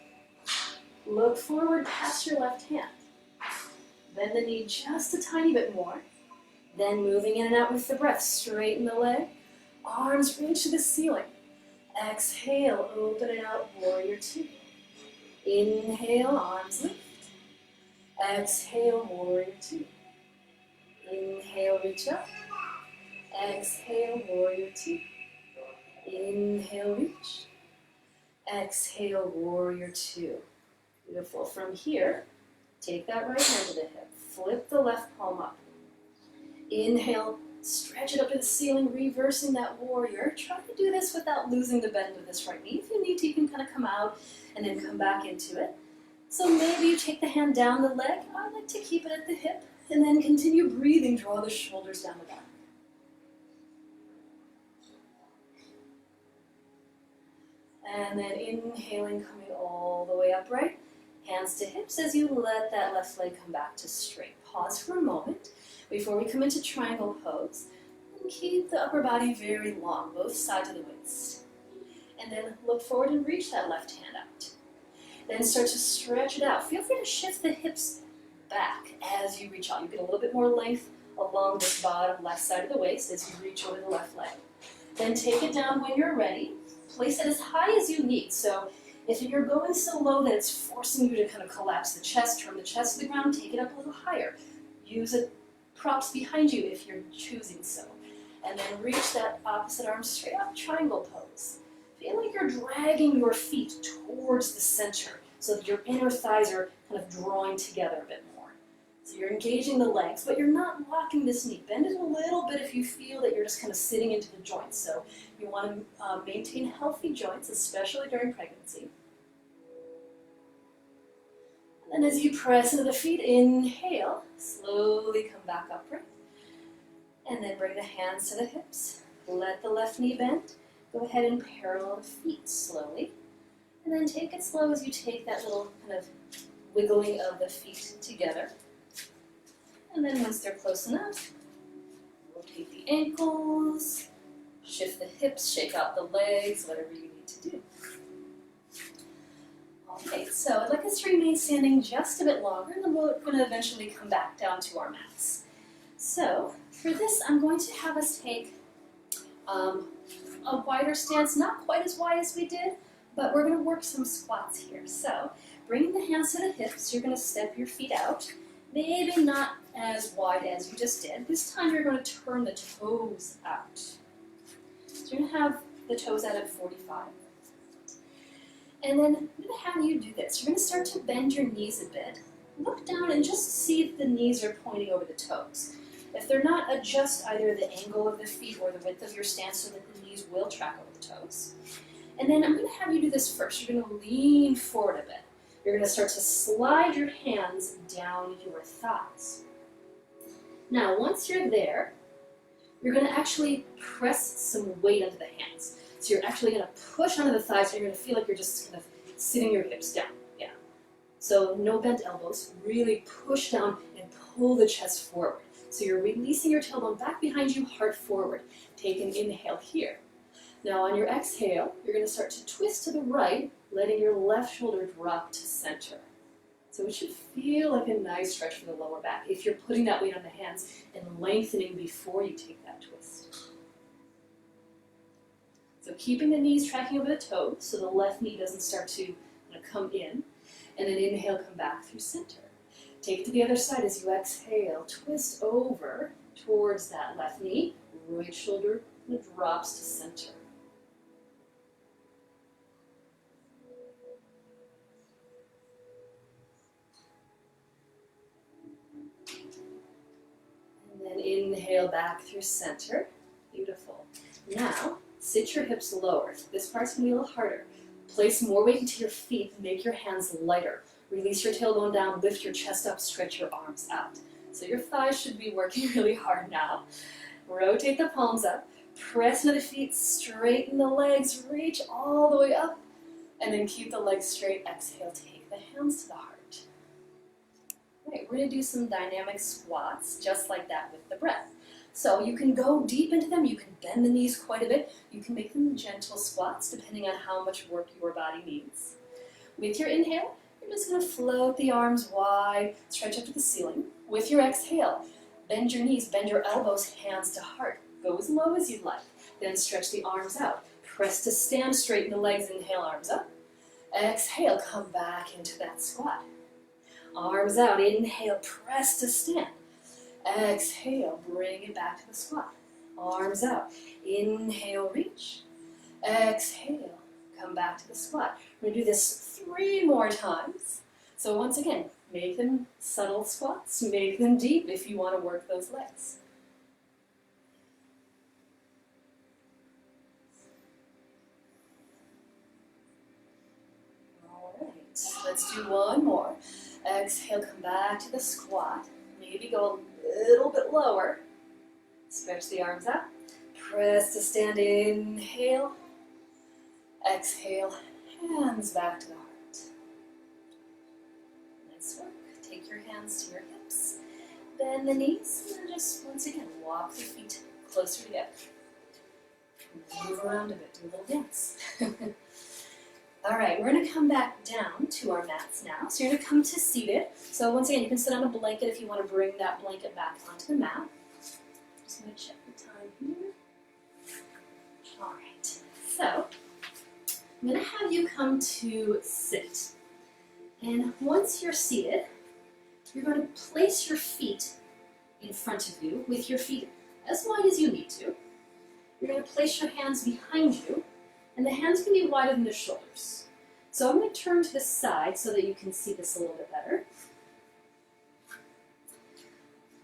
S1: Look forward past your left hand. Bend the knee just a tiny bit more. Then moving in and out with the breath. Straighten the leg. Arms reach to the ceiling. Exhale, open it out, warrior two. Inhale, arms lift. Exhale, warrior two. Inhale, reach up. Exhale, warrior two. Inhale, reach. Exhale, warrior two. Beautiful. From here, take that right hand to the hip. Flip the left palm up. Inhale, stretch it up to the ceiling, reversing that warrior. Try to do this without losing the bend of this right knee. If you need to, you can kind of come out and then come back into it. So maybe you take the hand down the leg. I like to keep it at the hip. And then continue breathing. Draw the shoulders down the back. And then inhaling, coming all the way upright. Hands to hips as you let that left leg come back to straight. Pause for a moment before we come into triangle pose. And keep the upper body very long, both sides of the waist. And then look forward and reach that left hand out. Then start to stretch it out. Feel free to shift the hips back as you reach out. You get a little bit more length along this bottom left side of the waist as you reach over the left leg. Then take it down when you're ready. Place it as high as you need. So if you're going so low that it's forcing you to kind of collapse the chest, turn the chest to the ground, take it up a little higher. Use props behind you if you're choosing so. And then reach that opposite arm straight up, triangle pose. Feel like you're dragging your feet towards the center so that your inner thighs are kind of drawing together a bit more. So you're engaging the legs, but you're not locking this knee. Bend it a little bit if you feel that you're just kind of sitting into the joints. So you want to maintain healthy joints, especially during pregnancy. And then as you press into the feet, inhale, slowly come back upright. And then bring the hands to the hips. Let the left knee bend. Go ahead and parallel the feet slowly. And then take it slow as you take that little kind of wiggling of the feet together. And then once they're close enough, rotate the ankles, shift the hips, shake out the legs, whatever you need to do. Okay, so I'd like us to remain standing just a bit longer, and then we're going to eventually come back down to our mats. So for this, I'm going to have us take a wider stance, not quite as wide as we did, but we're going to work some squats here. So bringing the hands to the hips, you're going to step your feet out, maybe not as wide as you just did. This time you're going to turn the toes out. So you're going to have the toes out at 45. And then I'm going to have you do this. You're going to start to bend your knees a bit. Look down and just see if the knees are pointing over the toes. If they're not, adjust either the angle of the feet or the width of your stance so that the knees will track over the toes. And then I'm going to have you do this first. You're going to lean forward a bit. You're going to start to slide your hands down your thighs. Now, once you're there, you're going to actually press some weight into the hands. So you're actually going to push onto the thighs, and you're going to feel like you're just kind of sitting your hips down. Yeah. So no bent elbows. Really push down and pull the chest forward. So you're releasing your tailbone back behind you, heart forward. Take an inhale here. Now on your exhale, you're going to start to twist to the right, letting your left shoulder drop to center. So it should feel like a nice stretch for the lower back if you're putting that weight on the hands and lengthening before you take that twist. So keeping the knees tracking over the toes so the left knee doesn't start to come in. And then inhale, come back through center. Take it to the other side as you exhale. Twist over towards that left knee. Right shoulder drops to center. And then inhale back through center. Beautiful. Now, sit your hips lower. This part's going to be a little harder. Place more weight into your feet and make your hands lighter. Release your tailbone down, lift your chest up, stretch your arms out. So your thighs should be working really hard now. Rotate the palms up, press into the feet, straighten the legs, reach all the way up, and then keep the legs straight. Exhale, take the hands to the heart. All right, we're going to do some dynamic squats just like that with the breath. So you can go deep into them, you can bend the knees quite a bit, you can make them gentle squats depending on how much work your body needs. With your inhale, you're just going to float the arms wide, stretch up to the ceiling. With your exhale, Bend your knees, bend your elbows, hands to heart. Go as low as you'd like. Then stretch the arms out. Press to stand, straighten the legs, inhale, arms up. Exhale, come back into that squat. Arms out, inhale, press to stand. Exhale, bring it back to the squat. Arms out, inhale, reach. Exhale, come back to the squat. We're going to do this 3 more times. So once again, make them subtle squats, make them deep if you want to work those legs. All right, let's do one more. Exhale, come back to the squat. Maybe go a little bit lower. Stretch the arms out. Press to stand, inhale. Exhale, hands back to the heart. Nice work. Take your hands to your hips. Bend the knees, and then just once again, walk the feet closer together. Move around a bit, do a little dance. All right, we're going to come back down to our mats now. So you're going to come to seated. So once again, you can sit on a blanket if you want to bring that blanket back onto the mat. Just going to check the time here. All right, so I'm going to have you come to sit. And once you're seated, you're going to place your feet in front of you with your feet as wide as you need to. You're going to place your hands behind you, and the hands can be wider than the shoulders. So I'm going to turn to the side so that you can see this a little bit better.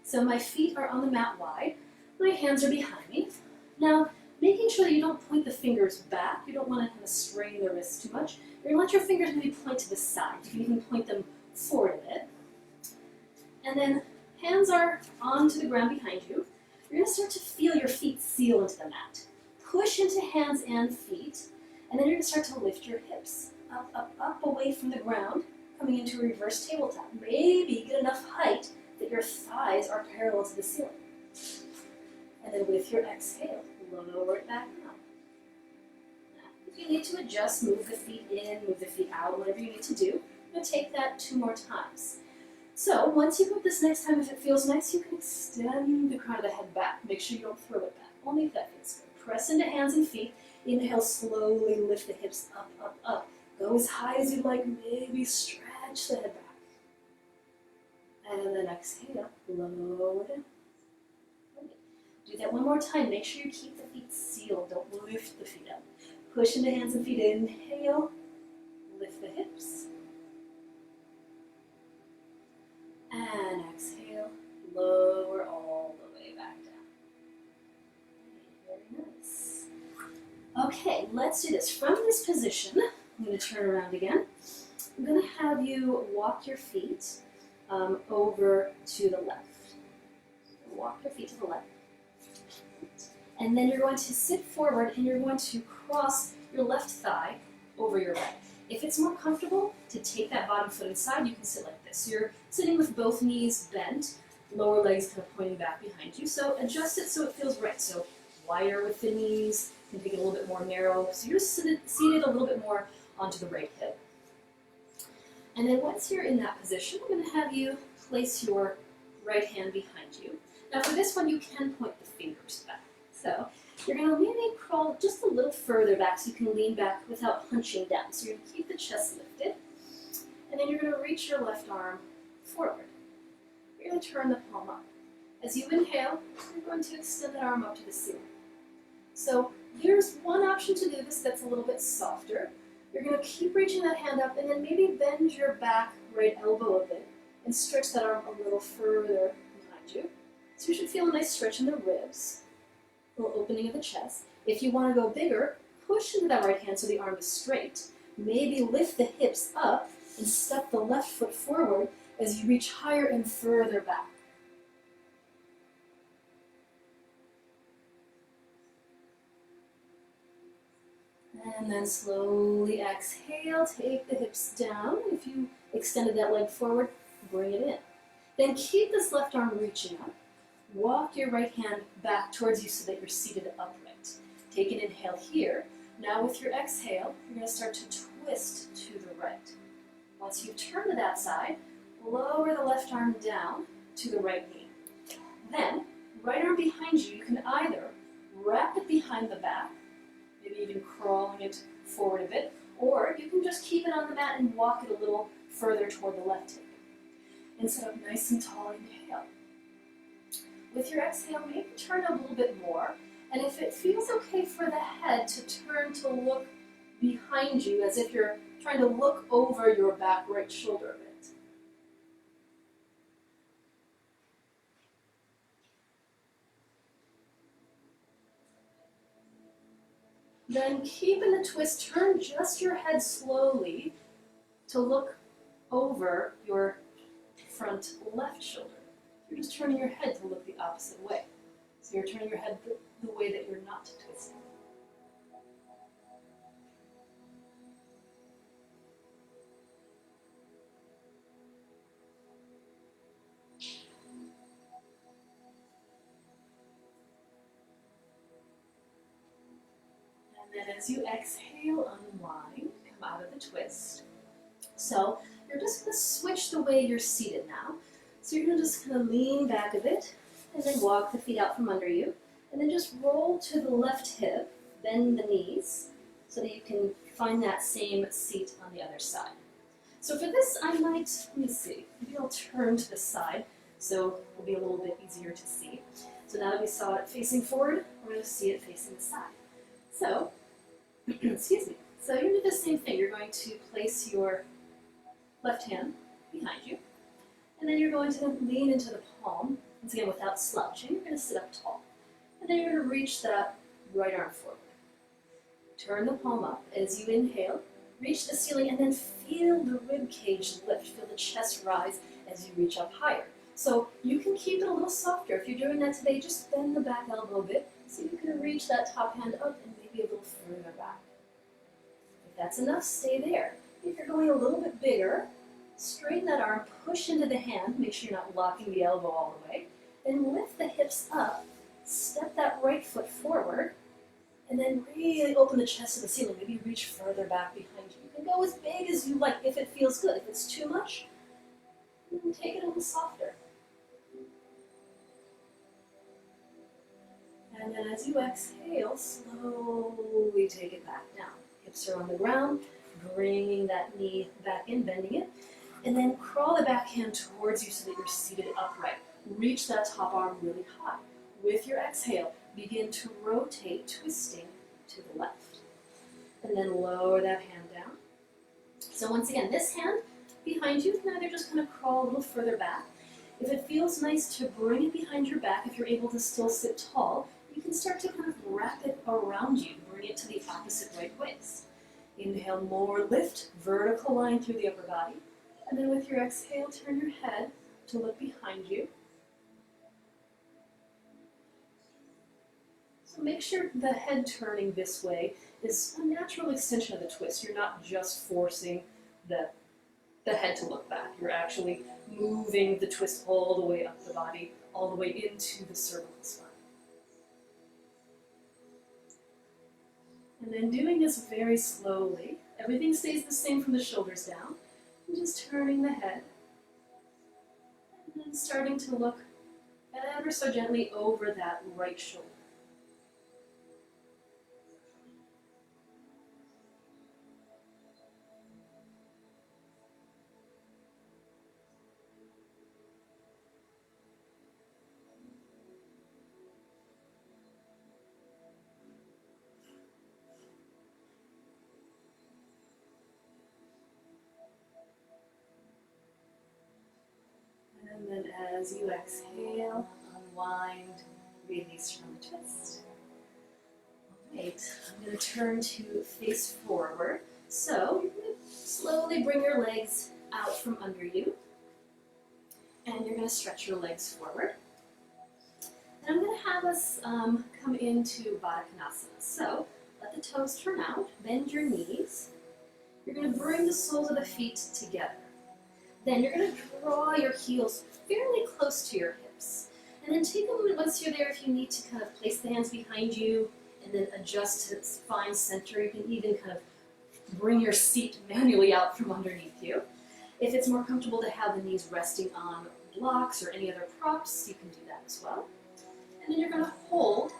S1: So my feet are on the mat wide, my hands are behind me. Now, making sure that you don't point the fingers back, you don't want to kind of strain the wrists too much. You're going to let your fingers maybe point to the side. You can even point them forward a bit. And then hands are onto the ground behind you. You're going to start to feel your feet seal into the mat. Push into hands and feet, and then you're going to start to lift your hips up, up, up, away from the ground, coming into a reverse tabletop. Maybe get enough height that your thighs are parallel to the ceiling. And then with your exhale, lower it back down. If you need to adjust, move the feet in, move the feet out, whatever you need to do. I'm going to take that 2 more times. So once you go this next time, if it feels nice, you can extend the crown of the head back. Make sure you don't throw it back, only if that feels good. Press into hands and feet. Inhale, slowly lift the hips up, up, up. Go as high as you'd like, maybe stretch the head back. And then exhale, lower down. Do that 1 more time. Make sure you keep the feet sealed. Don't lift the feet up. Push into hands and feet. Inhale, lift the hips. And exhale, lower all the way back down. Very nice. Okay, let's do this. From this position, I'm going to turn around again. I'm going to have you walk your feet over to the left. Walk your feet to the left. And then you're going to sit forward and you're going to cross your left thigh over your right. If it's more comfortable to take that bottom foot inside, you can sit like this. So you're sitting with both knees bent, lower legs kind of pointing back behind you. So adjust it so it feels right. So wider with the knees, you can take it a little bit more narrow. So you're seated a little bit more onto the right hip. And then once you're in that position, I'm going to have you place your right hand behind you. Now for this one, you can point the fingers back. So you're going to maybe crawl just a little further back so you can lean back without hunching down. So you're going to keep the chest lifted. And then you're going to reach your left arm forward. You're going to turn the palm up. As you inhale, you're going to extend that arm up to the ceiling. So here's one option to do this that's a little bit softer. You're going to keep reaching that hand up and then maybe bend your back right elbow a bit and stretch that arm a little further behind you. So you should feel a nice stretch in the ribs, a little opening of the chest. If you want to go bigger, push into that right hand so the arm is straight. Maybe lift the hips up and step the left foot forward as you reach higher and further back. And then slowly exhale, take the hips down. If you extended that leg forward, bring it in. Then keep this left arm reaching up. Walk your right hand back towards you so that you're seated upright. Take an inhale here. Now with your exhale, you're going to start to twist to the right. Once you turn to that side, lower the left arm down to the right knee. Then, right arm behind you, you can either wrap it behind the back, maybe even crawling it forward a bit, or you can just keep it on the mat and walk it a little further toward the left hip. And sit up nice and tall, inhale. With your exhale, maybe turn a little bit more, and if it feels okay for the head to turn to look behind you as if you're trying to look over your back right shoulder a bit. Then keeping the twist, turn just your head slowly to look over your front left shoulder. You're just turning your head to look the opposite way. So you're turning your head the way that you're not twisting. And then as you exhale, unwind, come out of the twist. So you're just going to switch the way you're seated now. So you're going to just kind of lean back a bit, and then walk the feet out from under you, and then just roll to the left hip, bend the knees, so that you can find that same seat on the other side. So for this, I might, let me see, maybe I'll turn to the side, so it'll be a little bit easier to see. So now that we saw it facing forward, we're going to see it facing the side. So, excuse me, so you're going to do the same thing. You're going to place your left hand behind you, and then you're going to lean into the palm, once again without slouching. You're going to sit up tall, and then you're going to reach that right arm forward. Turn the palm up as you inhale, reach the ceiling, and then feel the rib cage lift, feel the chest rise as you reach up higher. So you can keep it a little softer. If you're doing that today, just bend the back elbow a bit so you can reach that top hand up and maybe a little further back. If that's enough, stay there. If you're going a little bit bigger, straighten that arm, push into the hand, make sure you're not locking the elbow all the way, then lift the hips up, step that right foot forward, and then really open the chest to the ceiling. Maybe reach further back behind you. You can go as big as you like if it feels good. If it's too much, then take it a little softer. And then as you exhale, slowly take it back down. Hips are on the ground, bringing that knee back in, bending it, and then crawl the back hand towards you so that you're seated upright. Reach that top arm really high. With your exhale, begin to rotate, twisting to the left. And then lower that hand down. So once again, this hand behind you can either just kind of crawl a little further back. If it feels nice to bring it behind your back, if you're able to still sit tall, you can start to kind of wrap it around you, bring it to the opposite right waist. Inhale, more lift, vertical line through the upper body. And then with your exhale, turn your head to look behind you. So make sure the head turning this way is a natural extension of the twist. You're not just forcing the head to look back. You're actually moving the twist all the way up the body, all the way into the cervical spine. And then doing this very slowly. Everything stays the same from the shoulders down. And just turning the head. And then starting to look ever so gently over that right shoulder. And then as you exhale, unwind, release from the twist. Alright, I'm going to turn to face forward. So, you're going to slowly bring your legs out from under you. And you're going to stretch your legs forward. And I'm going to have us come into Baddha Konasana. So, let the toes turn out, bend your knees. You're going to bring the soles of the feet together. Then you're going to draw your heels fairly close to your hips. And then take a moment once you're there if you need to kind of place the hands behind you and then adjust to spine center. You can even kind of bring your seat manually out from underneath you. If it's more comfortable to have the knees resting on blocks or any other props, you can do that as well. And then you're going to hold,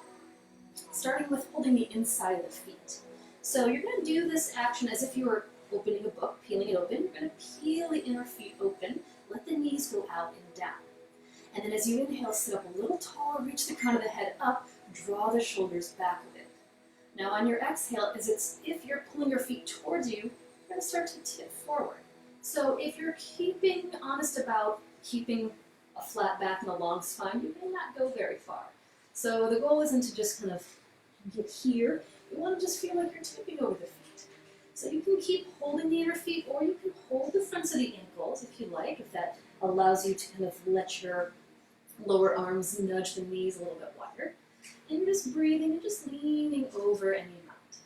S1: starting with holding the inside of the feet. So you're going to do this action as if you were opening a book, peeling it open. You're going to peel the inner feet open, let the knees go out and down. And then as you inhale, sit up a little taller, reach the crown of the head up, draw the shoulders back a bit. Now on your exhale, as if you're pulling your feet towards you, you're going to start to tip forward. So if you're keeping honest about keeping a flat back and a long spine, you may not go very far. So the goal isn't to just kind of get here. You want to just feel like you're tipping over the feet. So you can keep holding the inner feet, or you can hold the fronts of the ankles if you like, if that allows you to kind of let your lower arms nudge the knees a little bit wider. And you're just breathing and just leaning over any amount.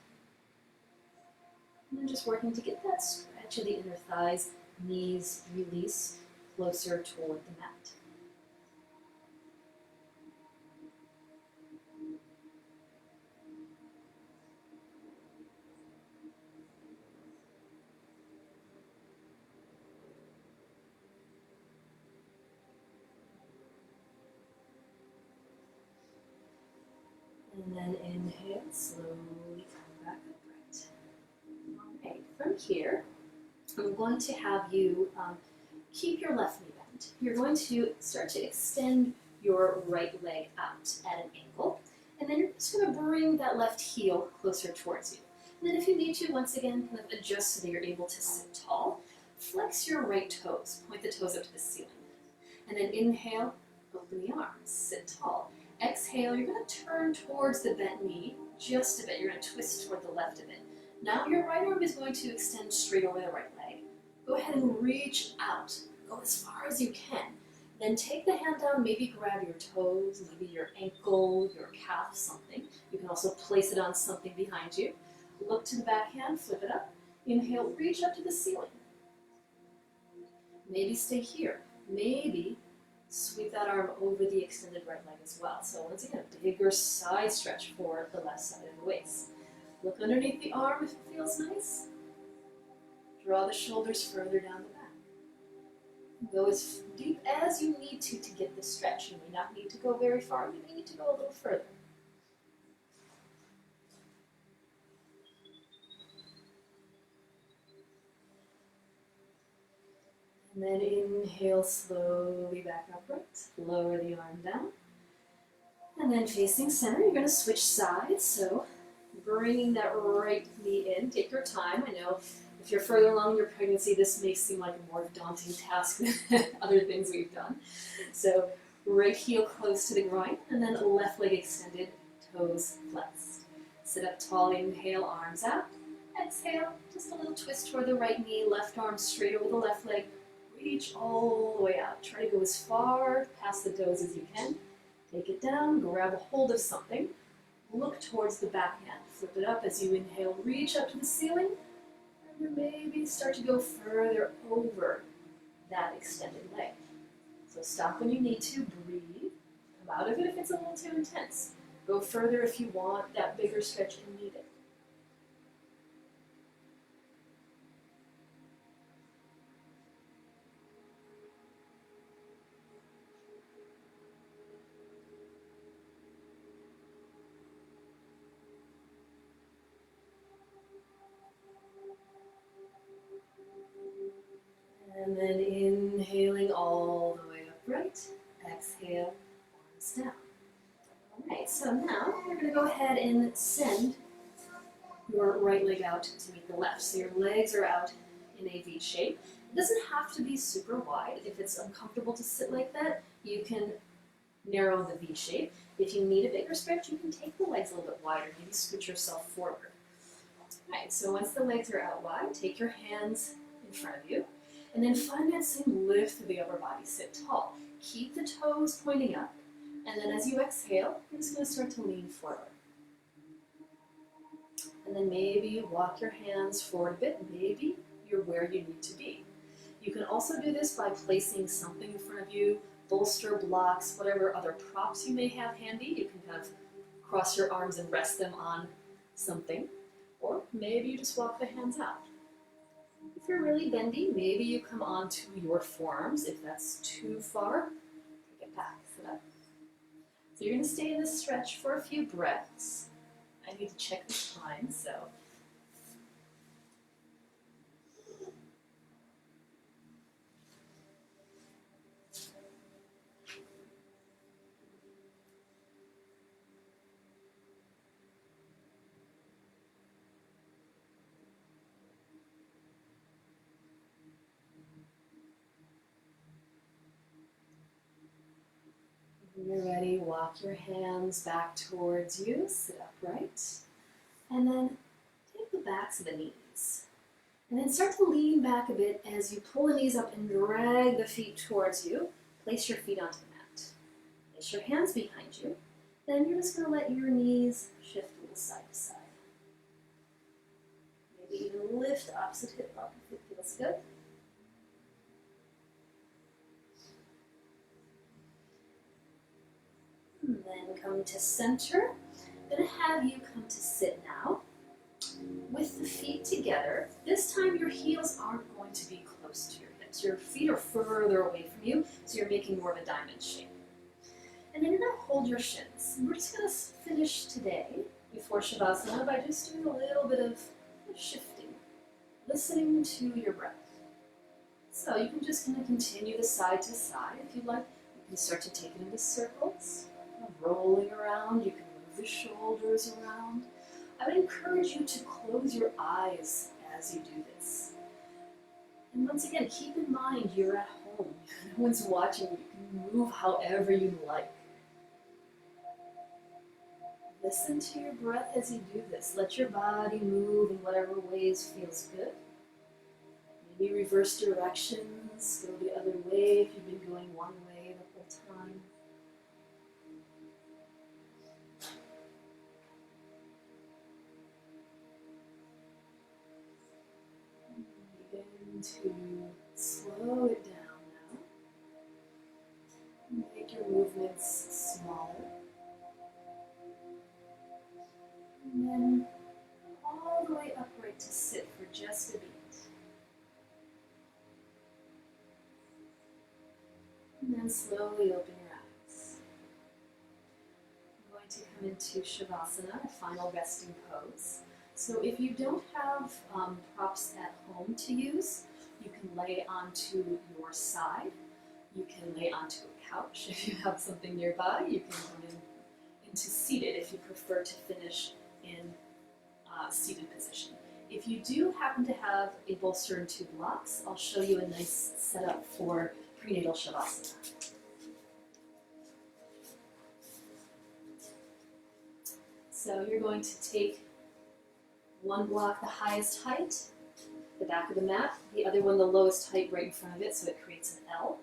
S1: And then just working to get that stretch of the inner thighs, knees release closer toward the mat. And then inhale, slowly come back upright. All right, from here, I'm going to have you keep your left knee bent. You're going to start to extend your right leg out at an angle, and then you're just going to bring that left heel closer towards you. And then if you need to, once again, kind of adjust so that you're able to sit tall. Flex your right toes, point the toes up to the ceiling. And then inhale, open the arms, sit tall. Exhale, you're going to turn towards the bent knee just a bit. You're going to twist toward the left of it. Now your right arm is going to extend straight over the right leg. Go ahead and reach out. Go as far as you can. Then take the hand down, maybe grab your toes, maybe your ankle, your calf, something. You can also place it on something behind you. Look to the back hand, flip it up. Inhale, reach up to the ceiling. Maybe stay here. Maybe sweep that arm over the extended right leg as well. So once again, bigger side stretch for the left side of the waist. Look underneath the arm if it feels nice. Draw the shoulders further down the back. Go as deep as you need to get this stretch. You may not need to go very far. You may need to go a little further. And then inhale slowly back upright. Lower the arm down. And then facing center, you're going to switch sides. So bringing that right knee in. Take your time. I know if you're further along in your pregnancy, this may seem like a more daunting task than other things we've done. So right heel close to the groin, and then left leg extended, toes flexed. Sit up tall, inhale, arms out. Exhale, just a little twist toward the right knee, left arm straight over the left leg. Reach all the way out. Try to go as far past the toes as you can. Take it down, grab a hold of something. Look towards the back hand. Flip it up as you inhale, reach up to the ceiling. And then maybe start to go further over that extended leg. So stop when you need to, breathe. Come out of it if it's a little too intense. Go further if you want that bigger stretch and need it. And then inhaling all the way upright. Exhale, arms down. Alright, so now you're going to go ahead and send your right leg out to meet the left. So your legs are out in a V shape. It doesn't have to be super wide. If it's uncomfortable to sit like that, you can narrow the V shape. If you need a bigger stretch, you can take the legs a little bit wider. Maybe scoot yourself forward. Alright, so once the legs are out wide, take your hands in front of you. And then find that same lift through the upper body. Sit tall. Keep the toes pointing up. And then as you exhale, you're just going to start to lean forward. And then maybe you walk your hands forward a bit. Maybe you're where you need to be. You can also do this by placing something in front of you, bolster, blocks, whatever other props you may have handy. You can kind of cross your arms and rest them on something. Or maybe you just walk the hands out. If you're really fairly bendy. Maybe you come onto your forearms. If that's too far, take it back, sit up. So you're gonna stay in this stretch for a few breaths. I need to check the time, so. When you're ready, walk your hands back towards you, sit upright, and then take the backs of the knees. And then start to lean back a bit as you pull the knees up and drag the feet towards you. Place your feet onto the mat. Place your hands behind you. Then you're just going to let your knees shift a little side to side. Maybe even lift opposite hip up if it feels good. And then come to center. I'm going to have you come to sit now with the feet together. This time your heels aren't going to be close to your hips. Your feet are further away from you, so you're making more of a diamond shape. And then you're going to hold your shins. And we're just going to finish today before Shavasana by just doing a little bit of shifting, listening to your breath. So you can just kind of continue the side to side if you'd like. You can start to take it into circles, rolling around. You can move the shoulders around. I would encourage you to close your eyes as you do this. And once again, keep in mind you're at home. No one's watching. You can move however you like. Listen to your breath as you do this. Let your body move in whatever ways feels good. Maybe reverse directions, go the other way if you've been going one way the whole time. Begin to slow it down now. Make your movements smaller. And then all the way upright to sit for just a beat. And then slowly open your eyes. I'm going to come into Shavasana, a final resting pose. So if you don't have props at home to use, you can lay onto your side. You can lay onto a couch if you have something nearby. You can come into seated if you prefer to finish in seated position. If you do happen to have a bolster and two blocks, I'll show you a nice setup for prenatal Shavasana. So you're going to take one block the highest height, the back of the mat, the other one the lowest height right in front of it, so it creates an L.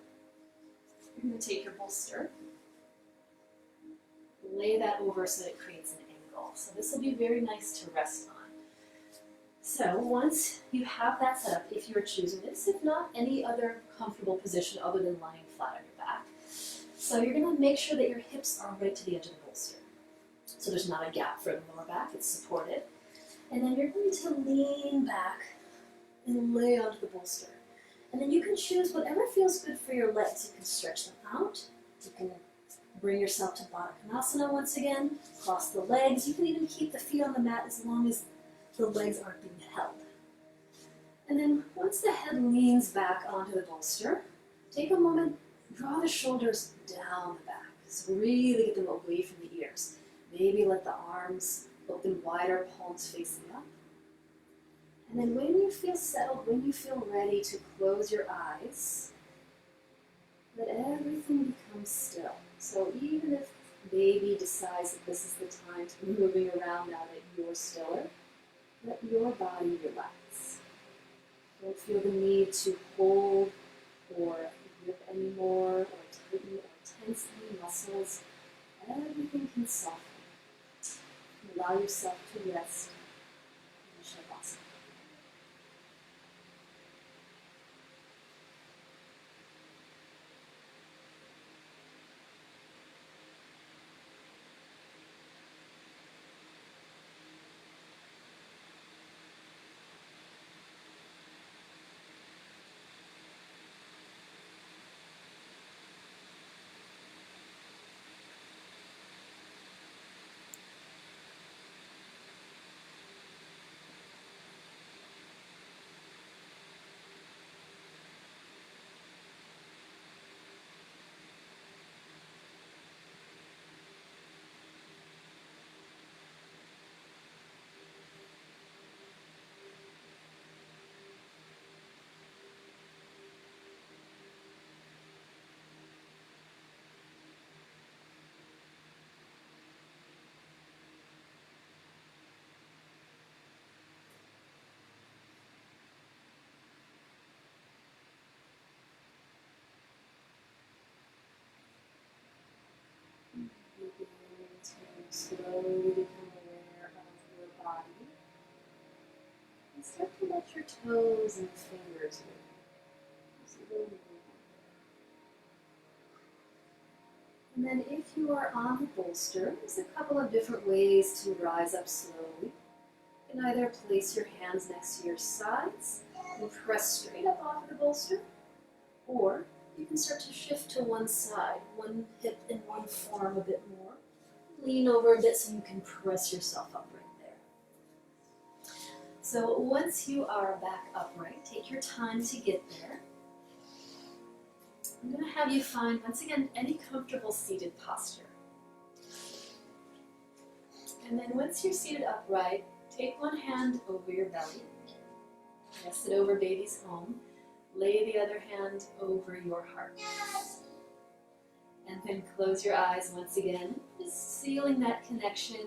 S1: You're going to take your bolster, lay that over so that it creates an angle. So this will be very nice to rest on. So once you have that set up, if you're choosing this, if not, any other comfortable position other than lying flat on your back. So you're going to make sure that your hips are right to the edge of the bolster. So there's not a gap for the lower back, it's supported. And then you're going to lean back and lay onto the bolster. And then you can choose whatever feels good for your legs. You can stretch them out. You can bring yourself to Baddha Konasana once again. Cross the legs. You can even keep the feet on the mat as long as the legs aren't being held. And then once the head leans back onto the bolster, take a moment, draw the shoulders down the back. So really get them away from the ears. Maybe let the arms open wider, palms facing up. And then when you feel settled, when you feel ready to close your eyes, let everything become still. So even if baby decides that this is the time to be moving around now that you're stiller, let your body relax. Don't feel the need to hold or grip anymore, or tighten or tense any muscles. Everything can soften. Allow yourself to rest in Shavasana. your toes and fingers move. And then if you are on the bolster, there's a couple of different ways to rise up slowly. You can either place your hands next to your sides and press straight up off of the bolster, or you can start to shift to one side, one hip and one forearm a bit more. Lean over a bit so you can press yourself up right there. So once you are back upright, take your time to get there. I'm going to have you find, once again, any comfortable seated posture. And then once you're seated upright, take one hand over your belly, rest it over baby's home, lay the other hand over your heart. And then close your eyes once again, just feeling that connection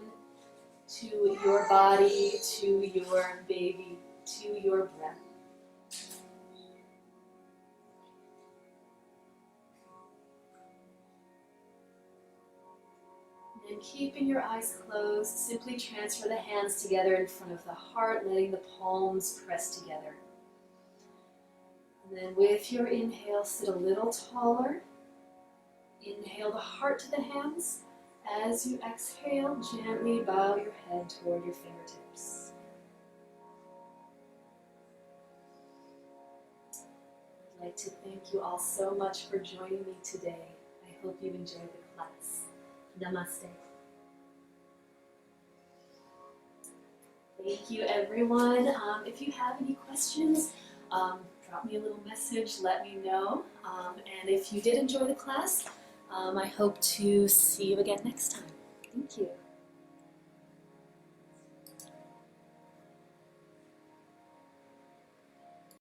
S1: to your body, to your baby, to your breath. And keeping your eyes closed, simply transfer the hands together in front of the heart, letting the palms press together. And then with your inhale, sit a little taller. Inhale the heart to the hands. As you exhale, gently bow your head toward your fingertips. I'd like to thank you all so much for joining me today. I hope you've enjoyed the class. Namaste. Thank you, everyone. If you have any questions, drop me a little message, let me know. And if you did enjoy the class, I hope to see you again next time. Thank you.